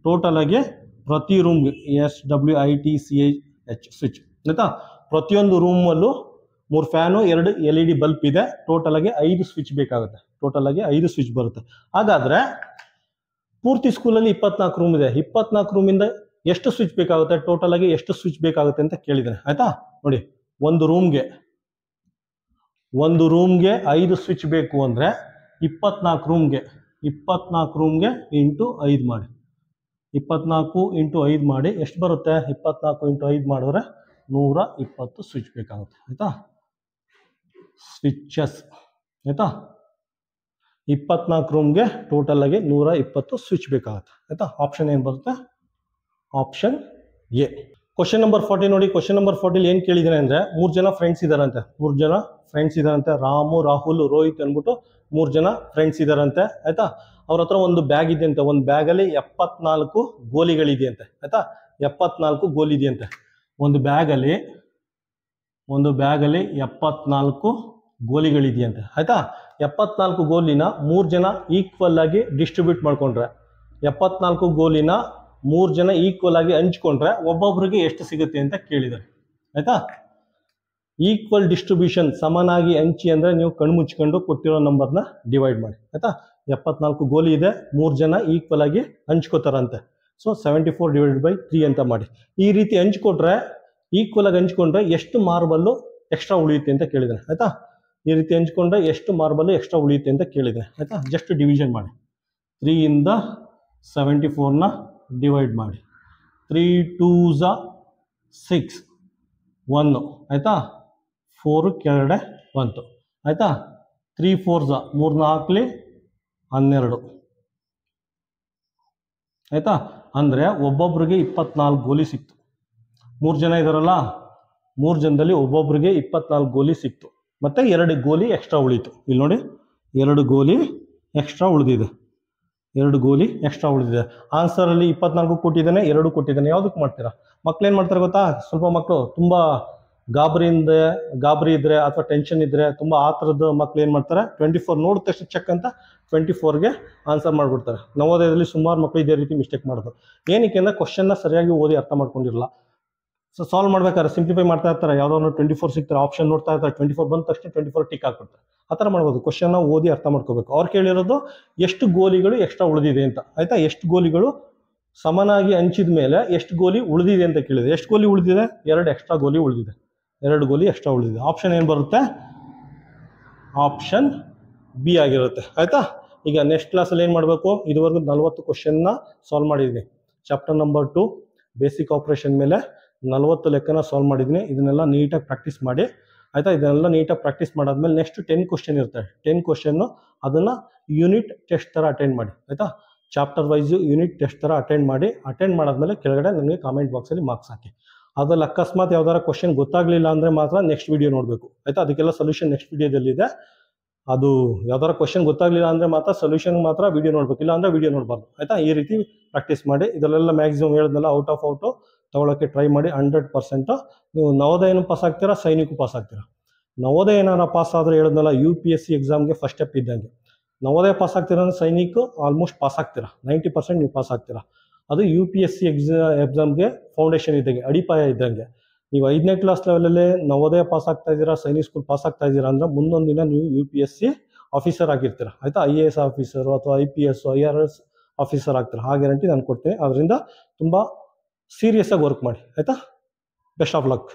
ಟೋಟಲ್ ಆಗಿ. ಪ್ರತಿ ರೂಮ್ಗೆ SWITCH ಸ್ವಿಚ್ ಆಯ್ತಾ. ಪ್ರತಿಯೊಂದು ರೂಮಲ್ಲೂ 3 ಫ್ಯಾನು, 2 LED ಬಲ್ಪ್ ಇದೆ. ಟೋಟಲ್ ಆಗಿ 5 ಸ್ವಿಚ್ ಬೇಕಾಗುತ್ತೆ, ಟೋಟಲ್ ಆಗಿ 5 ಸ್ವಿಚ್ ಬರುತ್ತೆ. ಹಾಗಾದರೆ ಪೂರ್ತಿ ಸ್ಕೂಲಲ್ಲಿ 24 ರೂಮ್ ಇದೆ, 24 ರೂಮಿಂದ ಎಷ್ಟು ಸ್ವಿಚ್ ಬೇಕಾಗುತ್ತೆ, ಟೋಟಲ್ ಆಗಿ ಎಷ್ಟು ಸ್ವಿಚ್ ಬೇಕಾಗುತ್ತೆ ಅಂತ ಕೇಳಿದ್ದೇನೆ ಆಯ್ತಾ. ನೋಡಿ, ಒಂದು ರೂಮ್ಗೆ 5 ಸ್ವಿಚ್ ಬೇಕು ಅಂದರೆ 24 ರೂಮ್ಗೆ ಇಂಟು 5 ಮಾಡಿ, 24 ಇಂಟು 5 ಮಾಡಿ ಎಷ್ಟು ಬರುತ್ತೆ, 24 ಇಂಟು 5 ಮಾಡಿದ್ರೆ 120 ಸ್ವಿಚ್ ಬೇಕಾಗುತ್ತೆ ಆಯ್ತಾ. ಸ್ವಿಚಸ್ ಆಯ್ತಾ. 24 ರೂಮ್ಗೆ ಟೋಟಲ್ ಆಗಿ 120 ಸ್ವಿಚ್ ಬೇಕಾಗುತ್ತೆ ಆಯ್ತಾ. ಆಪ್ಷನ್ ಏನು ಬರುತ್ತೆ, ಆಪ್ಷನ್ ಎ. ಕ್ವಶನ್ ನಂಬರ್ 40 ನೋಡಿ. ಕ್ವಶನ್ ನಂಬರ್ 40 ಏನು ಕೇಳಿದಾರೆ ಅಂದರೆ 3 ಜನ ಫ್ರೆಂಡ್ಸ್ ಇದಾರಂತೆ, ರಾಮು, ರಾಹುಲ್, ರೋಹಿತ್ ಅಂದ್ಬಿಟ್ಟು 3 ಜನ ಫ್ರೆಂಡ್ಸ್ ಇದಾರಂತೆ ಆಯ್ತಾ. ಅವ್ರ ಹತ್ರ ಒಂದು ಬ್ಯಾಗ್ ಇದೆಯಂತೆ, ಒಂದು ಬ್ಯಾಗಲ್ಲಿ 74 ಗೋಲಿಗಳಿದೆಯಂತೆ ಆಯ್ತಾ. 74 ಗೋಲಿ ಇದೆಯಂತೆ ಒಂದು ಬ್ಯಾಗಲ್ಲಿ 74 ಗೋಲಿಗಳಿದೆಯಂತೆ ಆಯ್ತಾ. 74 ಗೋಲಿನ 3 ಜನ ಈಕ್ವಲ್ ಆಗಿ ಡಿಸ್ಟ್ರಿಬ್ಯೂಟ್ ಮಾಡ್ಕೊಂಡ್ರೆ, 74 ಗೋಲಿನ 3 ಜನ ಈಕ್ವಲ್ ಆಗಿ ಹಂಚ್ಕೊಂಡ್ರೆ ಒಬ್ಬೊಬ್ರಿಗೆ ಎಷ್ಟು ಸಿಗುತ್ತೆ ಅಂತ ಕೇಳಿದ್ದಾರೆ ಆಯ್ತಾ. ಈಕ್ವಲ್ ಡಿಸ್ಟ್ರಿಬ್ಯೂಷನ್, ಸಮನಾಗಿ ಹಂಚಿ ಅಂದರೆ ನೀವು ಕಣ್ಣು ಮುಚ್ಕೊಂಡು ಕೊಟ್ಟಿರೋ ನಂಬರ್ನ ಡಿವೈಡ್ ಮಾಡಿ ಆಯ್ತಾ. 74 ಗೋಲಿ ಇದೆ, 3 ಜನ ಈಕ್ವಲ್ ಆಗಿ ಹಂಚ್ಕೋತಾರಂತೆ. ಸೊ 74 ಡಿವೈಡೆಡ್ ಬೈ 3 ಅಂತ ಮಾಡಿ. ಈ ರೀತಿ ಹಂಚ್ಕೊಟ್ರೆ, ಈಕ್ವಲ್ ಆಗಿ ಹಂಚ್ಕೊಂಡ್ರೆ ಎಷ್ಟು ಮಾರ್ಬಲ್ಲು ಎಕ್ಸ್ಟ್ರಾ ಉಳಿಯುತ್ತೆ ಅಂತ ಕೇಳಿದ್ದಾನೆ ಆಯ್ತಾ. ಈ ರೀತಿ ಹಂಚ್ಕೊಂಡ್ರೆ ಎಷ್ಟು ಮಾರ್ಬಲ್ಲು ಎಕ್ಸ್ಟ್ರಾ ಉಳಿಯುತ್ತೆ ಅಂತ ಕೇಳಿದ್ದಾನೆ ಆಯ್ತಾ. ಜಸ್ಟ್ ಡಿವಿಷನ್ ಮಾಡಿ, 3 ಇಂದ 74ನ ಡಿವೈಡ್ ಮಾಡಿ. 3 2s 6, 1 ಆಯ್ತಾ. 4 ಕೆಳಗಡೆ ಬಂತು ಆಯ್ತಾ. 3 4s 3 4 12 ಆಯ್ತಾ. ಅಂದರೆ ಒಬ್ಬೊಬ್ರಿಗೆ 24 ಗೋಲಿ ಸಿಕ್ತು. 3 ಜನ ಇದಾರಲ್ಲ, 3 ಜನದಲ್ಲಿ ಒಬ್ಬೊಬ್ರಿಗೆ 24 ಗೋಲಿ ಸಿಕ್ತು. ಮತ್ತು 2 ಗೋಲಿ ಎಕ್ಸ್ಟ್ರಾ ಉಳಿತು. ಇಲ್ಲಿ ನೋಡಿ, 2 ಗೋಲಿ ಎಕ್ಸ್ಟ್ರಾ ಉಳಿದಿದೆ, 2 ಗೋಲಿ ಎಕ್ಸ್ಟ್ರಾ ಉಳಿದಿದೆ. ಆನ್ಸರಲ್ಲಿ 24 ಕೊಟ್ಟಿದ್ದಾನೆ, 2 ಕೊಟ್ಟಿದ್ದಾನೆ. ಯಾವುದಕ್ಕೆ ಮಾಡ್ತೀರಾ? ಮಕ್ಳು ಏನು ಮಾಡ್ತಾರೆ ಗೊತ್ತಾ, ಸ್ವಲ್ಪ ಮಕ್ಕಳು ತುಂಬ ಗಾಬರಿ ಇದ್ದರೆ ಅಥವಾ ಟೆನ್ಷನ್ ಇದ್ದರೆ, ತುಂಬ ಆ ಥರದ ಮಕ್ಳು ಏನು ಮಾಡ್ತಾರೆ, 24 ನೋಡಿದ ತಕ್ಷಣ ಚೆಕ್ ಅಂತ 24ಗೆ ಆನ್ಸರ್ ಮಾಡಿಬಿಡ್ತಾರೆ. ನವೋದಯದಲ್ಲಿ ಸುಮಾರು ಮಕ್ಕಳು ಇದೇ ರೀತಿ ಮಿಸ್ಟೇಕ್ ಮಾಡೋದು. ಏನಕ್ಕೆ ಅಂದರೆ ಕ್ವಶನ್ನ ಸರಿಯಾಗಿ ಓದಿ ಅರ್ಥ ಮಾಡ್ಕೊಂಡಿರಲ್ಲ. ಸೊ ಸಾಲ್ವ್ ಮಾಡ್ಬೇಕಾದ್ರೆ ಸಿಂಪ್ಲಿಫೈ ಮಾಡ್ತಾ ಇರ್ತಾರೆ, ಯಾವುದೋ 24 ಸಿಗ್ತಾರೆ, ಆಪ್ಷನ್ ನೋಡ್ತಾ ಇರ್ತಾರೆ, 24 ಬಂದ ತಕ್ಷಣ 24 ಟಿಕ್ ಹಾಕ್ಬಿಡ್ತಾರೆ. ಆ ಥರ ಮಾಡ್ಬೋದು. ಕ್ವಶನ್ನ ಓದಿ ಅರ್ಥ ಮಾಡ್ಕೋಬೇಕು. ಅವ್ರು ಕೇಳಿರೋದು ಎಷ್ಟು ಗೋಲಿಗಳು ಎಕ್ಸ್ಟ್ರಾ ಉಳಿದಿದೆ ಅಂತ ಆಯ್ತಾ. ಎಷ್ಟು ಗೋಲಿಗಳು ಸಮನಾಗಿ ಹಂಚಿದ ಮೇಲೆ ಎಷ್ಟು ಗೋಲಿ ಉಳಿದಿದೆ ಅಂತ ಕೇಳಿದೆ. ಎಷ್ಟು ಗೋಲಿ ಉಳಿದಿದೆ? 2 ಎಕ್ಸ್ಟ್ರಾ ಗೋಲಿ ಉಳಿದಿದೆ, 2 ಗೋಲಿ ಎಕ್ಸ್ಟ್ರಾ ಉಳಿದಿದೆ. ಆಪ್ಷನ್ ಏನು ಬರುತ್ತೆ? ಆಪ್ಷನ್ ಬಿ ಆಗಿರುತ್ತೆ ಆಯ್ತಾ. ಈಗ ನೆಕ್ಸ್ಟ್ ಕ್ಲಾಸಲ್ಲಿ ಏನು ಮಾಡಬೇಕು, ಇದುವರೆಗೂ 40 ಕ್ವಶನ್ನ ಸಾಲ್ವ್ ಮಾಡಿದ್ದೀನಿ. ಚಾಪ್ಟರ್ ನಂಬರ್ 2 ಬೇಸಿಕ್ ಆಪ್ರೇಷನ್ ಮೇಲೆ 40 ಲೆಕ್ಕನ ಸಾಲ್ವ್ ಮಾಡಿದ್ದೀನಿ. ಇದನ್ನೆಲ್ಲ ನೀಟಾಗಿ ಪ್ರಾಕ್ಟೀಸ್ ಮಾಡಿ ಆಯಿತಾ. ಇದನ್ನೆಲ್ಲ ನೀಟಾಗಿ ಪ್ರಾಕ್ಟೀಸ್ ಮಾಡಾದ್ಮೇಲೆ ನೆಕ್ಸ್ಟ್ 10 ಕ್ವಶನ್ ಇರುತ್ತೆ. 10 ಕ್ವಶನ್ನು ಅದನ್ನು ಯೂನಿಟ್ ಟೆಸ್ಟ್ ಥರ ಅಟೆಂಡ್ ಮಾಡಿ ಆಯಿತಾ. ಚಾಪ್ಟರ್ ವೈಸು ಯೂನಿಟ್ ಟೆಸ್ಟ್ ಥರ ಅಟೆಂಡ್ ಮಾಡಾದ್ಮೇಲೆ ಕೆಳಗಡೆ ನನಗೆ ಕಾಮೆಂಟ್ ಬಾಕ್ಸಲ್ಲಿ ಮಾರ್ಕ್ಸ್ ಹಾಕಿ. ಅದ್ರಲ್ಲಿ ಅಕಸ್ಮಾತ್ ಯಾವ್ದಾರ ಕ್ವಶನ್ ಗೊತ್ತಾಗಲಿಲ್ಲ ಅಂದರೆ ಮಾತ್ರ ನೆಕ್ಸ್ಟ್ ವೀಡಿಯೋ ನೋಡಬೇಕು ಆಯಿತಾ. ಅದಕ್ಕೆಲ್ಲ ಸೊಲ್ಯೂಷನ್ ನೆಕ್ಸ್ಟ್ ವೀಡಿಯೋದಲ್ಲಿದೆ. ಅದು ಯಾವ್ದಾರ ಕ್ವಶನ್ ಗೊತ್ತಾಗಲಿಲ್ಲ ಅಂದರೆ ಮಾತ್ರ ಸೊಲ್ಯೂಷನ್ ಮಾತ್ರ ವೀಡಿಯೋ ನೋಡಬೇಕು, ಇಲ್ಲ ಅಂದರೆ ವೀಡಿಯೋ ನೋಡಬಾರ್ದು ಆಯಿತಾ. ಈ ರೀತಿ ಪ್ರಾಕ್ಟೀಸ್ ಮಾಡಿ. ಇದರಲ್ಲೆಲ್ಲ ಮ್ಯಾಕ್ಸಿಮಮ್ ಹೇಳಿದ್ನಲ್ಲ, ಔಟ್ ಆಫ್ ತೊಗೊಳಕ್ಕೆ ಟ್ರೈ ಮಾಡಿ. 100% ನೀವು ನವೋದಯನೂ ಪಾಸ್ ಆಗ್ತೀರಾ, ಸೈನಿಕೂ ಪಾಸ್ ಆಗ್ತೀರಾ. ನವೋದಯ ಏನಾರ ಪಾಸ್ ಆದರೆ ಹೇಳಿದ್ನಲ್ಲ, UPSC ಎಕ್ಸಾಮ್ಗೆ ಫಸ್ಟ್ ಸ್ಟೆಪ್ ಇದ್ದಂಗೆ. ನವೋದಯ ಪಾಸ್ ಆಗ್ತೀರಾ ಅಂದರೆ ಸೈನಿಕ ಆಲ್ಮೋಸ್ಟ್ ಪಾಸ್ ಆಗ್ತೀರಾ, 90% ನೀವು ಪಾಸ್ ಆಗ್ತೀರಾ. ಅದು UPSC ಎಕ್ಸಾಮ್ಗೆ ಫೌಂಡೇಶನ್ ಇದ್ದಂಗೆ, ಅಡಿಪಾಯ ಇದ್ದಂಗೆ. ನೀವು 5ನೇ ಕ್ಲಾಸ್ ಲೆವೆಲಲ್ಲೇ ನವೋದಯ ಪಾಸ್ ಆಗ್ತಾ ಇದ್ದೀರಾ, ಸೈನಿಕ್ ಸ್ಕೂಲ್ ಪಾಸ್ ಆಗ್ತಾ ಇದ್ದೀರಾ ಅಂದ್ರೆ ಮುಂದೊಂದು ದಿನ ನೀವು UPSC ಆಫೀಸರ್ ಆಗಿರ್ತೀರ ಆಯ್ತಾ. IAS ಆಫೀಸರು ಅಥವಾ IPS IRS ಆಫೀಸರ್ ಆಗ್ತೀರ, ಆ ಗ್ಯಾರಂಟಿ ನಾನು ಕೊಡ್ತೀನಿ. ಅದರಿಂದ ತುಂಬ ಸೀರಿಯಸ್ ಆಗಿ ವರ್ಕ್ ಮಾಡಿ ಆಯ್ತಾ. Best of luck.